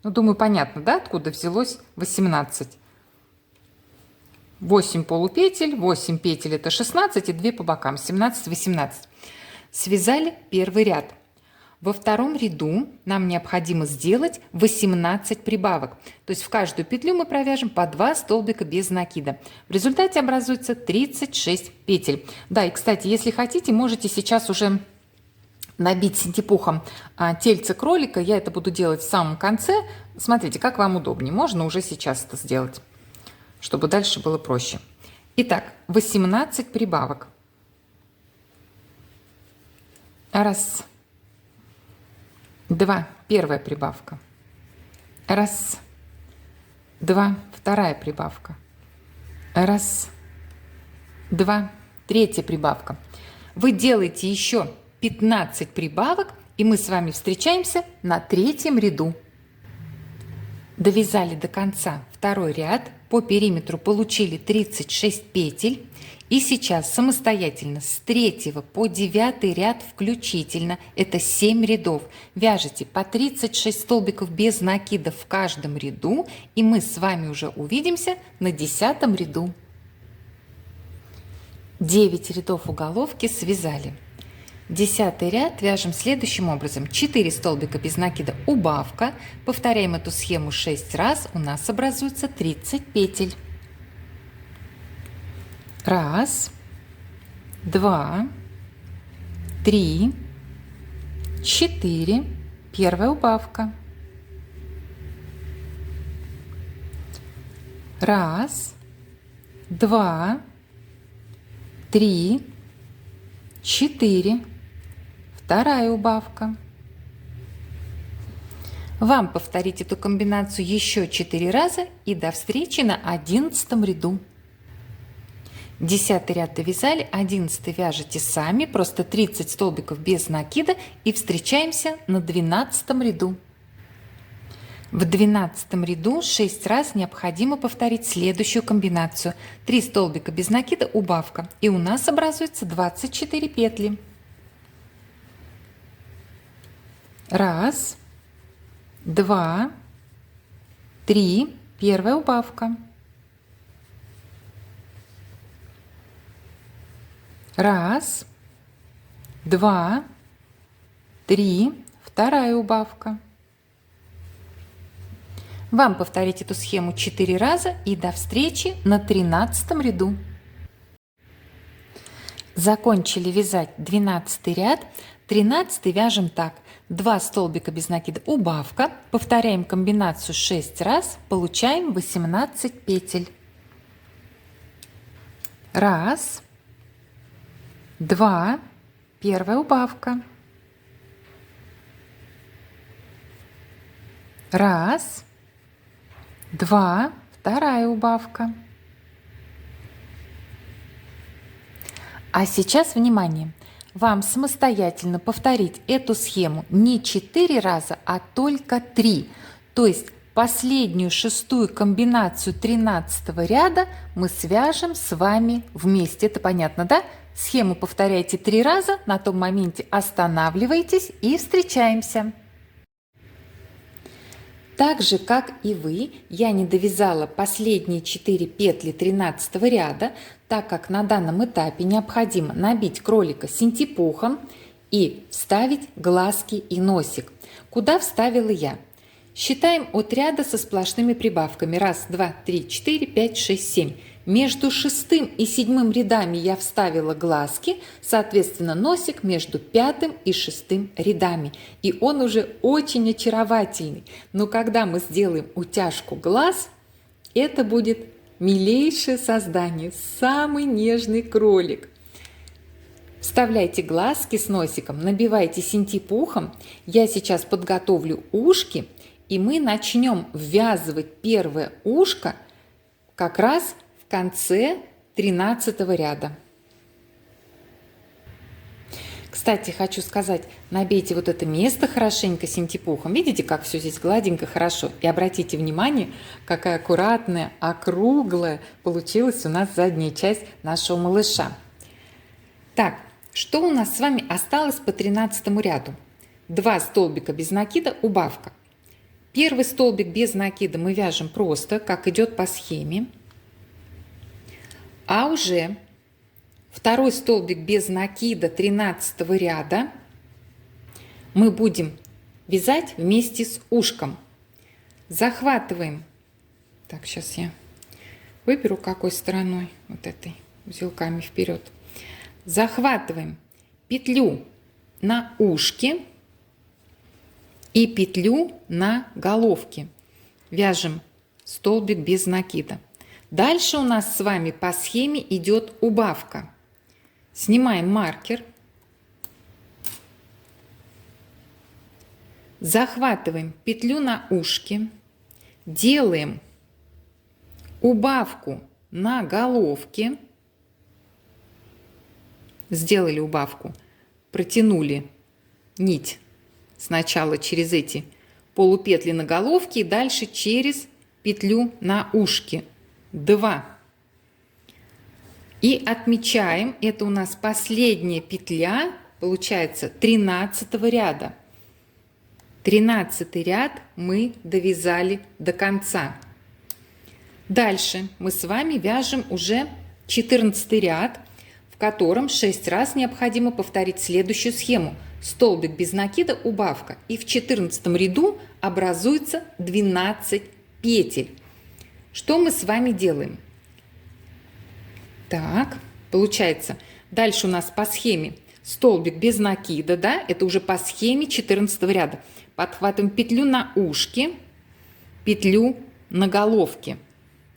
S1: Ну, думаю, понятно, да, откуда взялось 18. 8 полупетель, 8 петель это 16 и 2 по бокам, 17, 18. Связали первый ряд. Во втором ряду нам необходимо сделать 18 прибавок. То есть в каждую петлю мы провяжем по 2 столбика без накида. В результате образуется 36 петель. Да, и, кстати, если хотите, можете сейчас уже набить синтепухом тельце кролика. Я это буду делать в самом конце. Смотрите, как вам удобнее. Можно уже сейчас это сделать, чтобы дальше было проще. Итак, 18 прибавок. Раз, два, первая прибавка. Раз, два, вторая прибавка. Раз, два, третья прибавка. Вы делаете еще 15 прибавок, и мы с вами встречаемся на третьем ряду. Довязали до конца второй ряд, по периметру получили 36 петель. И сейчас самостоятельно с 3 по 9 ряд включительно, это 7 рядов, вяжете по 36 столбиков без накидов в каждом ряду, и мы с вами уже увидимся на 10 ряду. 9 рядов уголовки связали. 10 ряд вяжем следующим образом. 4 столбика без накида убавка. Повторяем эту схему 6 раз, у нас образуется 30 петель. Раз, два, три, 4. Первая убавка. Раз, два, три, 4. Вторая убавка. Вам повторить эту комбинацию еще 4 раза и до встречи на 11 ряду. 10 ряд довязали, 11 вяжете сами, просто 30 столбиков без накида, и встречаемся на 12 ряду. В 12 ряду 6 раз необходимо повторить следующую комбинацию. 3 столбика без накида, убавка, и у нас образуется 24 петли. Раз, два, три, первая убавка. Раз, два, три, вторая убавка. Вам повторить эту схему 4 раза и до встречи на 13 ряду. Закончили вязать 12 ряд. 13 вяжем так. 2 столбика без накида убавка. Повторяем комбинацию 6 раз. Получаем 18 петель. Раз, два, первая убавка. Раз, два, вторая убавка. А сейчас внимание! Вам самостоятельно повторить эту схему не 4 раза, а только 3. То есть последнюю шестую комбинацию 13 ряда мы свяжем с вами вместе. Это понятно, да? Схему повторяйте 3 раза, на том моменте останавливаетесь и встречаемся. Так же, как и вы, я не довязала последние 4 петли 13 ряда, так как на данном этапе необходимо набить кролика синтепухом и вставить глазки и носик. Куда вставила я? Считаем от ряда со сплошными прибавками. 1, 2, 3, 4, 5, 6, 7. Между 6 и 7 рядами я вставила глазки, соответственно, носик между 5 и 6 рядами. И он уже очень очаровательный. Но когда мы сделаем утяжку глаз, это будет милейшее создание, самый нежный кролик. Вставляйте глазки с носиком, набивайте синтепухом. Я сейчас подготовлю ушки, и мы начнем ввязывать первое ушко как раз в конце 13 ряда. Кстати, хочу сказать, набейте вот это место хорошенько синтепухом. Видите, как все здесь гладенько, хорошо. И обратите внимание, какая аккуратная, округлая получилась у нас задняя часть нашего малыша. Так, что у нас с вами осталось по 13 ряду? 2 столбика без накида, убавка. Первый столбик без накида мы вяжем просто, как идет по схеме. А уже второй столбик без накида 13 ряда мы будем вязать вместе с ушком. Захватываем. Так, сейчас я выберу какой стороной, вот этой, узелками вперед. Захватываем петлю на ушке и петлю на головке. Вяжем столбик без накида. Дальше у нас с вами по схеме идет убавка. Снимаем маркер. Захватываем петлю на ушке. Делаем убавку на головке. Сделали убавку, протянули нить сначала через эти полупетли на головке и дальше через петлю на ушке. 2. И отмечаем, это у нас последняя петля, получается 13 ряда. 13 ряд мы довязали до конца. Дальше мы с вами вяжем уже 14 ряд, в котором 6 раз необходимо повторить следующую схему. Столбик без накида, убавка. И в 14 ряду образуется 12 петель. Что мы с вами делаем? Так, получается, дальше у нас по схеме столбик без накида, да, это уже по схеме 14 ряда. Подхватываем петлю на ушке, петлю на головке.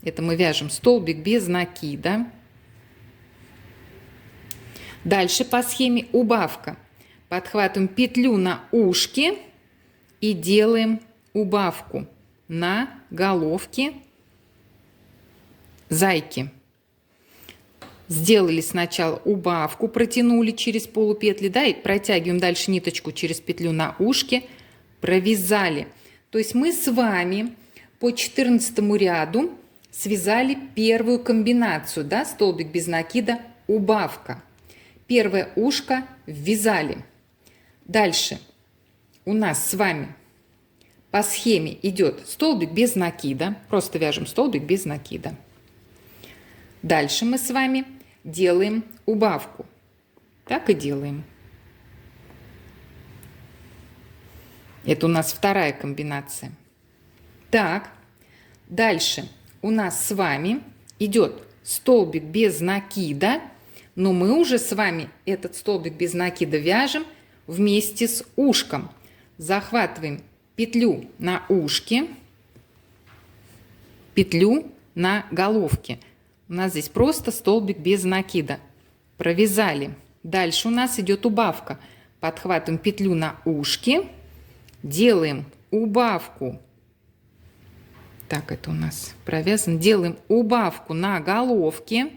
S1: Это мы вяжем столбик без накида. Дальше по схеме убавка. Подхватываем петлю на ушке и делаем убавку на головке зайки. Сделали сначала убавку, протянули через полупетли, да, и протягиваем дальше ниточку через петлю на ушке, провязали. То есть мы с вами по 14 ряду связали первую комбинацию, да, столбик без накида, убавка. Первое ушко ввязали. Дальше у нас с вами по схеме идет столбик без накида, просто вяжем столбик без накида. Дальше мы с вами делаем убавку. Так и делаем. Это у нас вторая комбинация. Так, дальше у нас с вами идет столбик без накида, но мы уже с вами этот столбик без накида вяжем вместе с ушком. Захватываем петлю на ушке, петлю на головке. У нас здесь просто столбик без накида. Провязали. Дальше у нас идет убавка. Подхватываем петлю на ушке, делаем убавку. Так, это у нас провязано. Делаем убавку на головке.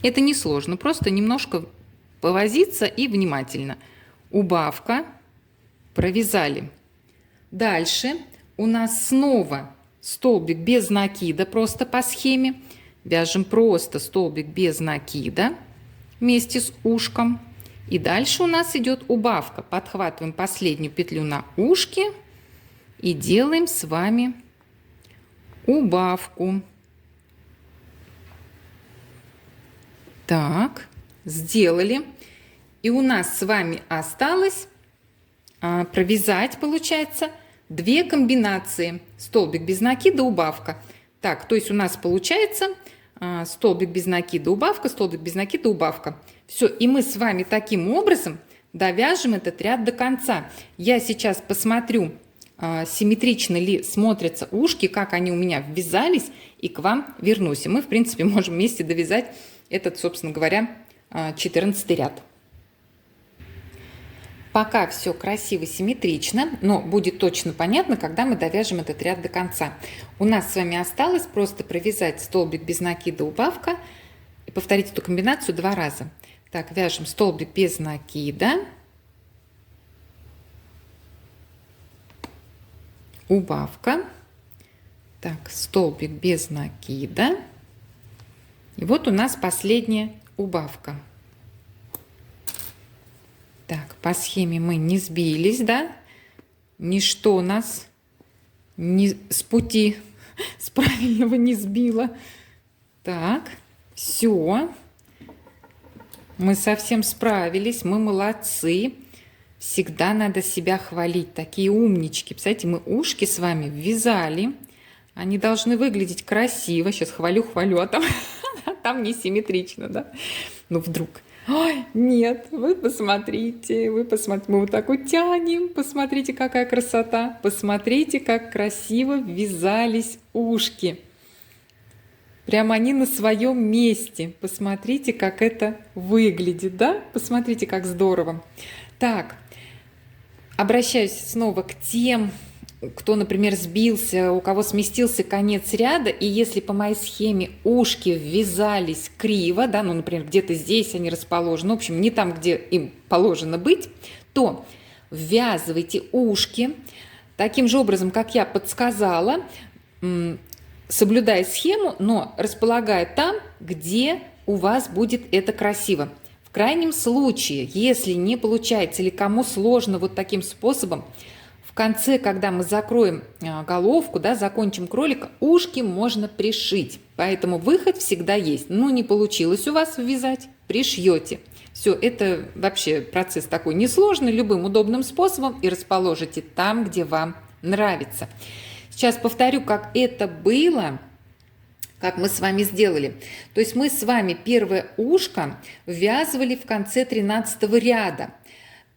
S1: Это несложно, просто немножко повозиться и внимательно. Убавка. Провязали. Дальше у нас снова столбик без накида, просто по схеме. Вяжем просто столбик без накида вместе с ушком. И дальше у нас идет убавка. Подхватываем последнюю петлю на ушке и делаем с вами убавку. Так, сделали. И у нас с вами осталось провязать, получается, 2 комбинации. Столбик без накида, убавка. Так, то есть у нас получается столбик без накида, убавка, столбик без накида, убавка. Все, и мы с вами таким образом довяжем этот ряд до конца. Я сейчас посмотрю, симметрично ли смотрятся ушки, как они у меня ввязались, и к вам вернусь. И мы, в принципе, можем вместе довязать этот, собственно говоря, 14 ряд. Пока все красиво, симметрично, но будет точно понятно, когда мы довяжем этот ряд до конца. У нас с вами осталось просто провязать столбик без накида, убавка, и повторить эту комбинацию 2 раза. Так, вяжем столбик без накида, убавка, так, столбик без накида, и вот у нас последняя убавка. Так, по схеме мы не сбились, да? Ничто нас с пути, с правильного не сбило. Так, все. Мы совсем справились, мы молодцы. Всегда надо себя хвалить. Такие умнички. Представляете, мы ушки с вами ввязали. Они должны выглядеть красиво. Сейчас хвалю, а там несимметрично, да? Ну, вдруг... Ой, нет, вы посмотрите, мы вот так вот тянем, посмотрите, какая красота, посмотрите, как красиво ввязались ушки. Прямо они на своем месте, посмотрите, как это выглядит, да? Посмотрите, как здорово. Так, обращаюсь снова к тем кто, например, сбился, у кого сместился конец ряда, и если по моей схеме ушки ввязались криво, да, ну, например, где-то здесь они расположены, в общем, не там, где им положено быть, то ввязывайте ушки таким же образом, как я подсказала, соблюдая схему, но располагая там, где у вас будет это красиво. В крайнем случае, если не получается или кому сложно вот таким способом, в конце, когда мы закроем головку, да, закончим кролика, ушки можно пришить. Поэтому выход всегда есть. Ну, не получилось у вас ввязать, пришьете. Все, это вообще процесс такой несложный, любым удобным способом, и расположите там, где вам нравится. Сейчас повторю, как это было, как мы с вами сделали. То есть мы с вами первое ушко ввязывали в конце 13 ряда.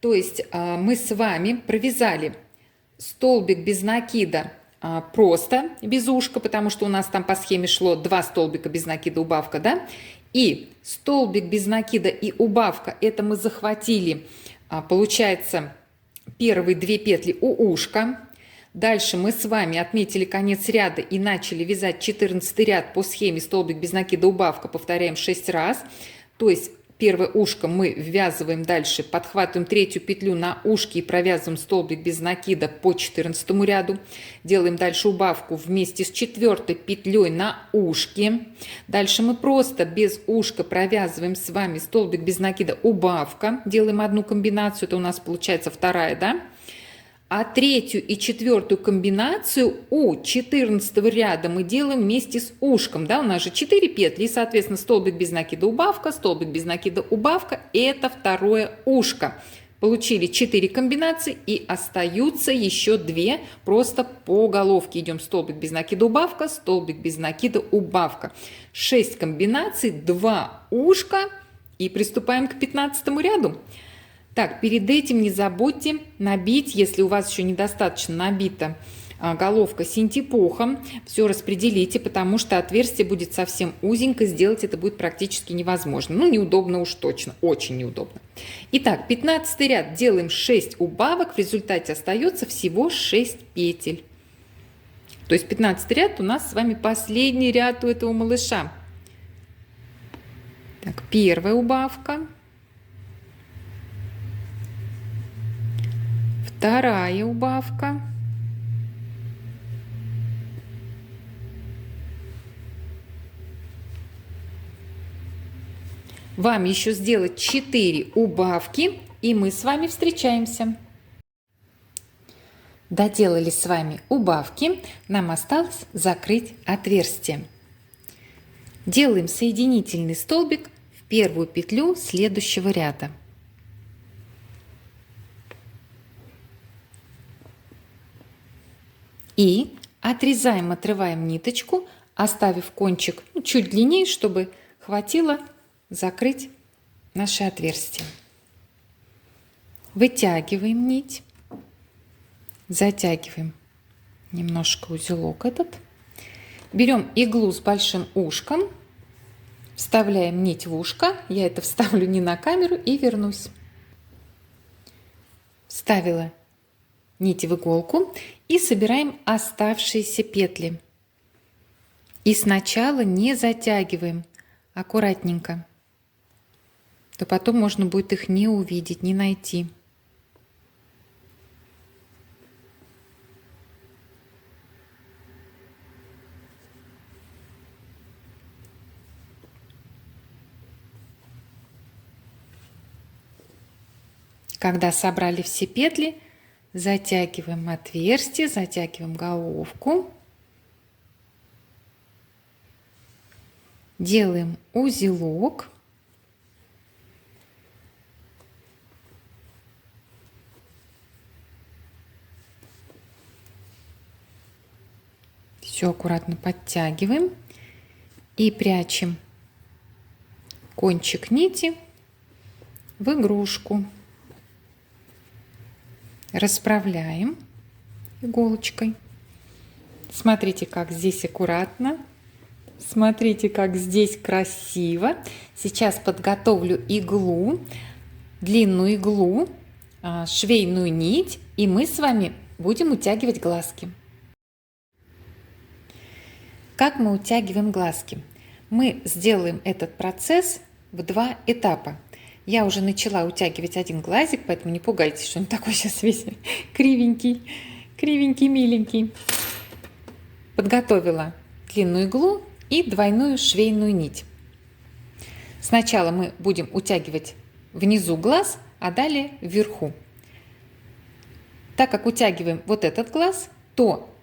S1: То есть мы с вами провязали столбик без накида просто без ушка, потому что у нас там по схеме шло 2 столбика без накида, убавка, да? И столбик без накида и убавка, это мы захватили, получается, первые 2 петли у ушка. Дальше мы с вами отметили конец ряда и начали вязать 14 ряд по схеме столбик без накида, убавка, повторяем 6 раз. То есть первое ушко мы ввязываем дальше, подхватываем 3-ю петлю на ушке и провязываем столбик без накида по 14 ряду. Делаем дальше убавку вместе с 4-й петлей на ушке. Дальше мы просто без ушка провязываем с вами столбик без накида, убавка. Делаем одну комбинацию, это у нас получается 2-я, да? А 3-ю и 4-ю комбинацию у 14 ряда мы делаем вместе с ушком. Да? У нас же 4 петли, и, соответственно, столбик без накида, убавка, столбик без накида, убавка. Это 2-е ушко. Получили 4 комбинации, и остаются еще 2. Просто по головке идем столбик без накида, убавка, столбик без накида, убавка. 6 комбинаций, 2 ушка, и приступаем к 15 ряду. Так, перед этим не забудьте набить, если у вас еще недостаточно набита головка синтепухом, все распределите, потому что отверстие будет совсем узенько, сделать это будет практически невозможно. Ну, неудобно уж точно, очень неудобно. Итак, 15 ряд делаем 6 убавок, в результате остается всего 6 петель. То есть 15 ряд у нас с вами последний ряд у этого малыша. Так, первая убавка. 2-я убавка. Вам еще сделать 4 убавки, и мы с вами встречаемся. Доделали с вами убавки, нам осталось закрыть отверстие. Делаем соединительный столбик в первую петлю следующего ряда. И отрезаем, отрываем ниточку, оставив кончик чуть длиннее, чтобы хватило закрыть наше отверстие. Вытягиваем нить, затягиваем немножко узелок этот. Берем иглу с большим ушком, вставляем нить в ушко. Я это вставлю не на камеру и вернусь. Вставила нить в иголку и собираем оставшиеся петли. И сначала не затягиваем, аккуратненько, то потом можно будет их не увидеть, не найти. Когда собрали все петли, затягиваем отверстие, затягиваем головку, делаем узелок, все аккуратно подтягиваем и прячем кончик нити в игрушку. Расправляем иголочкой. Смотрите, как здесь аккуратно. Смотрите, как здесь красиво. Сейчас подготовлю иглу, длинную иглу, швейную нить, и мы с вами будем утягивать глазки. Как мы утягиваем глазки? Мы сделаем этот процесс в 2 этапа. Я уже начала утягивать один глазик, поэтому не пугайтесь, что он такой сейчас весь кривенький, миленький. Подготовила длинную иглу и двойную швейную нить. Сначала мы будем утягивать внизу глаз, а далее вверху. Так как утягиваем вот этот глаз, то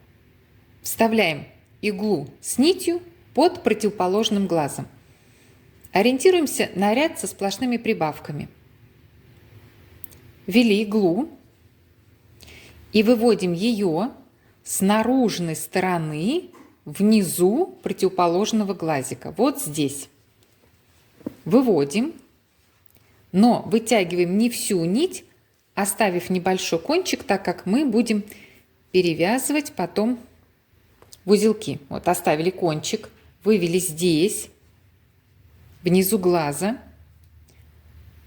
S1: вставляем иглу с нитью под противоположным глазом. Ориентируемся на ряд со сплошными прибавками. Ввели иглу и выводим ее с наружной стороны внизу противоположного глазика. Вот здесь. Выводим, но вытягиваем не всю нить, оставив небольшой кончик, так как мы будем перевязывать потом в узелки. Вот оставили кончик, вывели здесь, внизу глаза.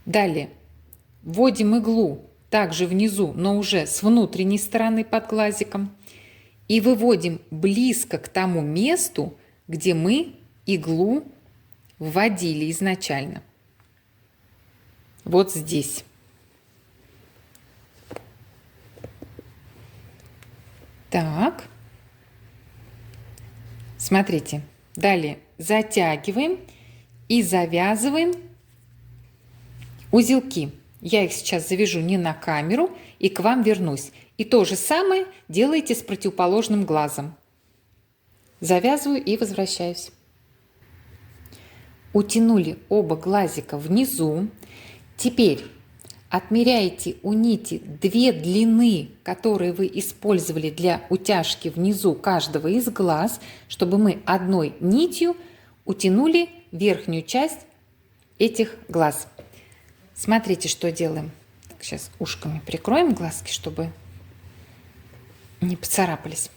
S1: Далее вводим иглу также внизу, но уже с внутренней стороны под глазиком. И выводим близко к тому месту, где мы иглу вводили изначально. Вот здесь. Так. Смотрите, далее затягиваем и завязываем узелки. Я их сейчас завяжу не на камеру и к вам вернусь. И то же самое делайте с противоположным глазом. Завязываю и возвращаюсь. Утянули оба глазика внизу. Теперь отмеряйте у нити 2 длины, которые вы использовали для утяжки внизу каждого из глаз, чтобы мы одной нитью утянули верхнюю часть этих глаз. Смотрите, что делаем. Так, сейчас ушками прикроем глазки, чтобы не поцарапались.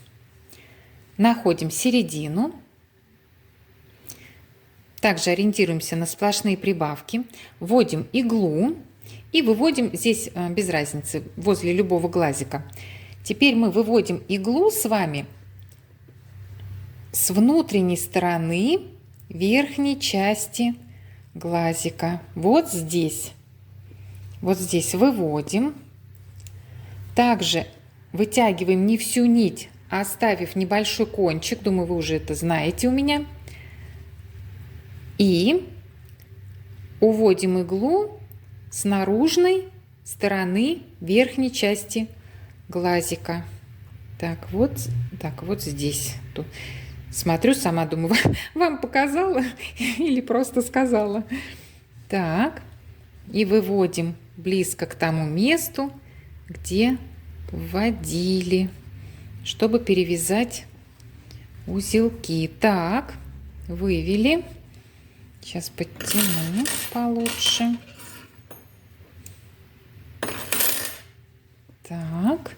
S1: Находим середину. Также ориентируемся на сплошные прибавки. Вводим иглу. И выводим здесь без разницы, возле любого глазика. Теперь мы выводим иглу с вами с внутренней стороны верхней части глазика. Вот здесь. Вот здесь выводим. Также вытягиваем не всю нить, а оставив небольшой кончик. Думаю, вы уже это знаете у меня. И уводим иглу с наружной стороны верхней части глазика. Так, вот здесь. Тут смотрю, сама думаю, вам показала или просто сказала. Так, и выводим близко к тому месту, где вводили, чтобы перевязать узелки. Так, вывели. Сейчас подтяну получше. Так,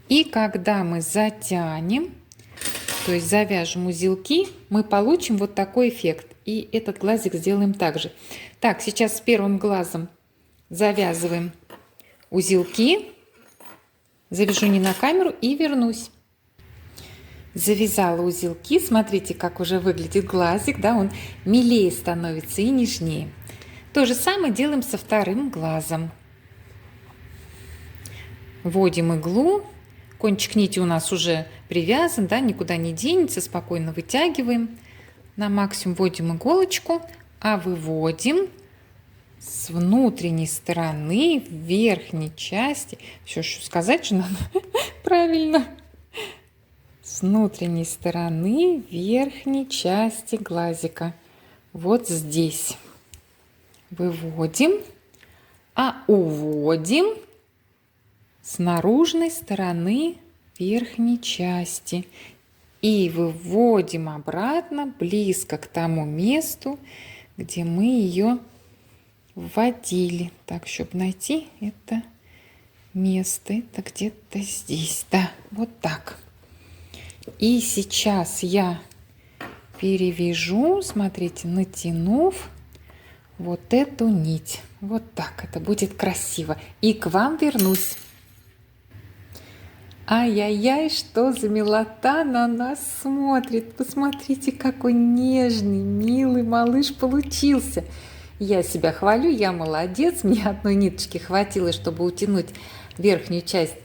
S1: и когда мы затянем, то есть завяжем узелки, мы получим вот такой эффект. И этот глазик сделаем также. Так, сейчас с первым глазом завязываем узелки. Завяжу не на камеру и вернусь. Завязала узелки. Смотрите, как уже выглядит глазик. Да, он милее становится и нежнее. То же самое делаем со вторым глазом. Вводим иглу, кончик нити у нас уже привязан, да, никуда не денется, спокойно вытягиваем на максимум, вводим иголочку, а выводим с внутренней стороны в верхней части, все, что сказать же надо правильно, с внутренней стороны верхней части глазика, вот здесь выводим, а уводим с наружной стороны верхней части и выводим обратно близко к тому месту, где мы ее вводили. Так, чтобы найти это место, это где-то здесь, да, вот так. И сейчас я перевяжу, смотрите, натянув вот эту нить. Вот так, это будет красиво. И к вам вернусь. Ай-яй-яй, что за милота на нас смотрит. Посмотрите, какой нежный, милый малыш получился. Я себя хвалю, я молодец. Мне одной ниточки хватило, чтобы утянуть верхнюю часть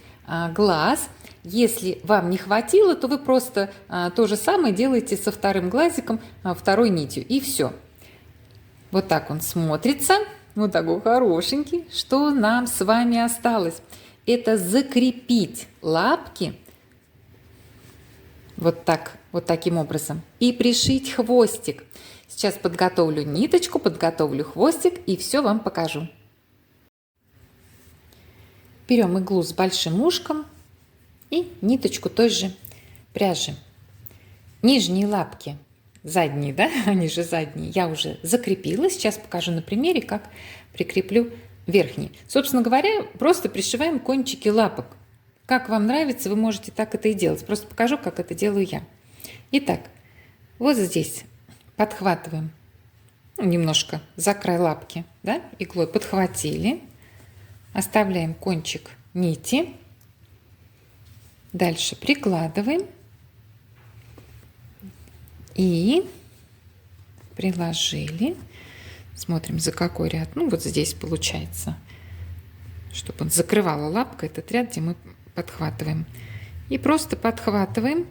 S1: глаз. Если вам не хватило, то вы просто то же самое делаете со вторым глазиком, второй нитью. И все. Вот так он смотрится. Вот такой хорошенький. Что нам с вами осталось? Это закрепить лапки вот так, вот таким образом. И пришить хвостик. Сейчас подготовлю ниточку, подготовлю хвостик и все вам покажу. Берем иглу с большим ушком и ниточку той же пряжи. Нижние лапки, задние, да, они же задние, я уже закрепила. Сейчас покажу на примере, как прикреплю верхние. Собственно говоря, просто пришиваем кончики лапок. Как вам нравится, вы можете так это и делать. Просто покажу, как это делаю я. Итак, вот здесь подхватываем немножко за край лапки, да, иглой подхватили. Оставляем кончик нити. Дальше прикладываем. И приложили. Смотрим, за какой ряд. Ну, вот здесь получается, чтобы он закрывала лапка, этот ряд, где мы подхватываем. И просто подхватываем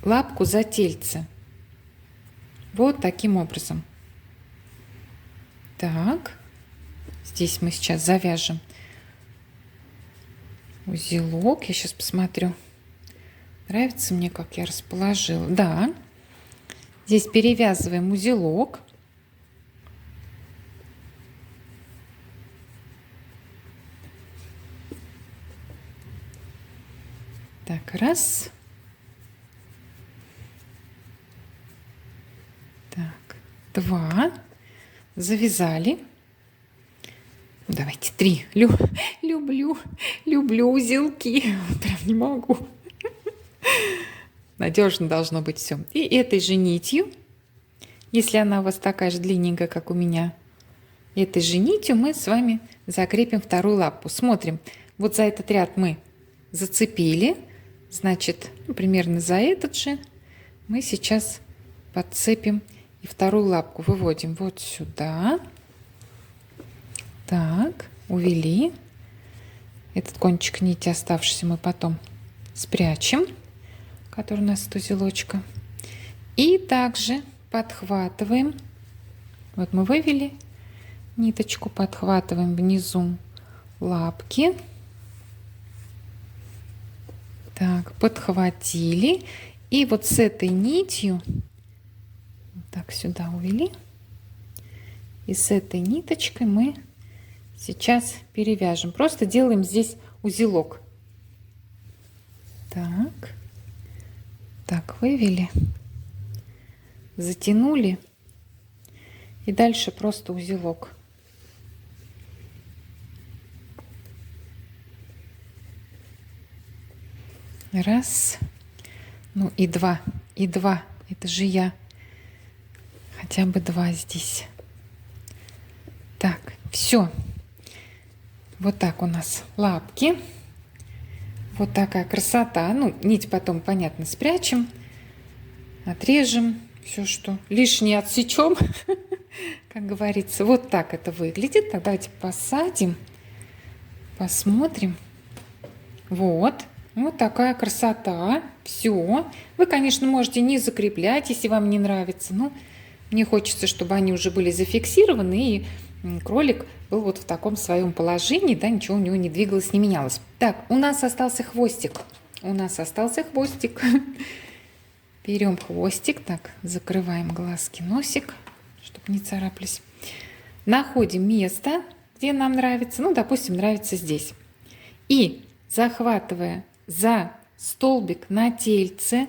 S1: лапку за тельце. Вот таким образом. Так. Здесь мы сейчас завяжем узелок. Я сейчас посмотрю. Нравится мне, как я расположила. Да. Здесь перевязываем узелок. Так, раз. Так, два. Завязали. Давайте три. Люблю узелки. Прям не могу. Надежно должно быть все. И этой же нитью, если она у вас такая же длинненькая, как у меня, этой же нитью мы с вами закрепим вторую лапу. Смотрим. Вот за этот ряд мы зацепили. Значит, примерно за этот же мы сейчас подцепим и вторую лапку. Выводим вот сюда. Так, увели. Этот кончик нити оставшийся мы потом спрячем, который у нас от узелочка. И также подхватываем. Вот мы вывели ниточку, подхватываем внизу лапки. Так, подхватили. И вот с этой нитью, так, сюда увели. И с этой ниточкой мы сейчас перевяжем. Просто делаем здесь узелок. Так. Так, вывели. Затянули. И дальше просто узелок. Раз. Ну и два. И два. Это же я. Хотя бы два здесь. Так, все. Вот так у нас лапки. Вот такая красота. Ну, нить потом, понятно, спрячем. Отрежем. Все, что лишнее отсечем. Как говорится. Вот так это выглядит. Так, давайте посадим. Посмотрим. Вот. Вот такая красота. Все. Вы, конечно, можете не закреплять, если вам не нравится. Но мне хочется, чтобы они уже были зафиксированы. И кролик был вот в таком своем положении. Да, ничего у него не двигалось, не менялось. Так, у нас остался хвостик. У нас остался хвостик. Берем хвостик. Так, закрываем глазки, носик, чтобы не царапались. Находим место, где нам нравится. Ну, допустим, нравится здесь. И захватывая за столбик на тельце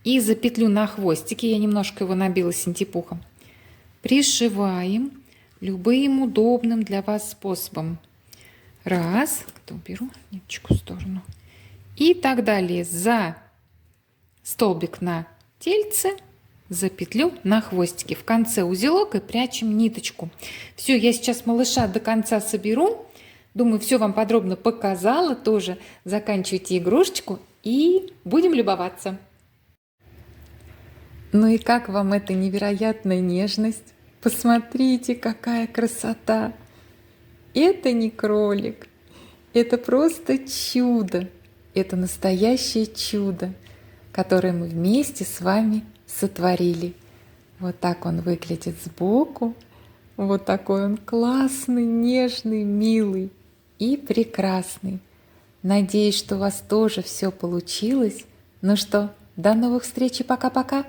S1: и за петлю на хвостике, я немножко его набила синтепухом, пришиваем любым удобным для вас способом. Раз. Как-то уберу ниточку в сторону. И так далее. За столбик на тельце, за петлю на хвостике. В конце узелок и прячем ниточку. Все, я сейчас малыша до конца соберу. Думаю, все вам подробно показала, тоже заканчивайте игрушечку и будем любоваться. Ну и как вам эта невероятная нежность? Посмотрите, какая красота! Это не кролик, это просто чудо, это настоящее чудо, которое мы вместе с вами сотворили. Вот так он выглядит сбоку, вот такой он классный, нежный, милый и прекрасный. Надеюсь, что у вас тоже все получилось. Ну что, до новых встреч и пока-пока!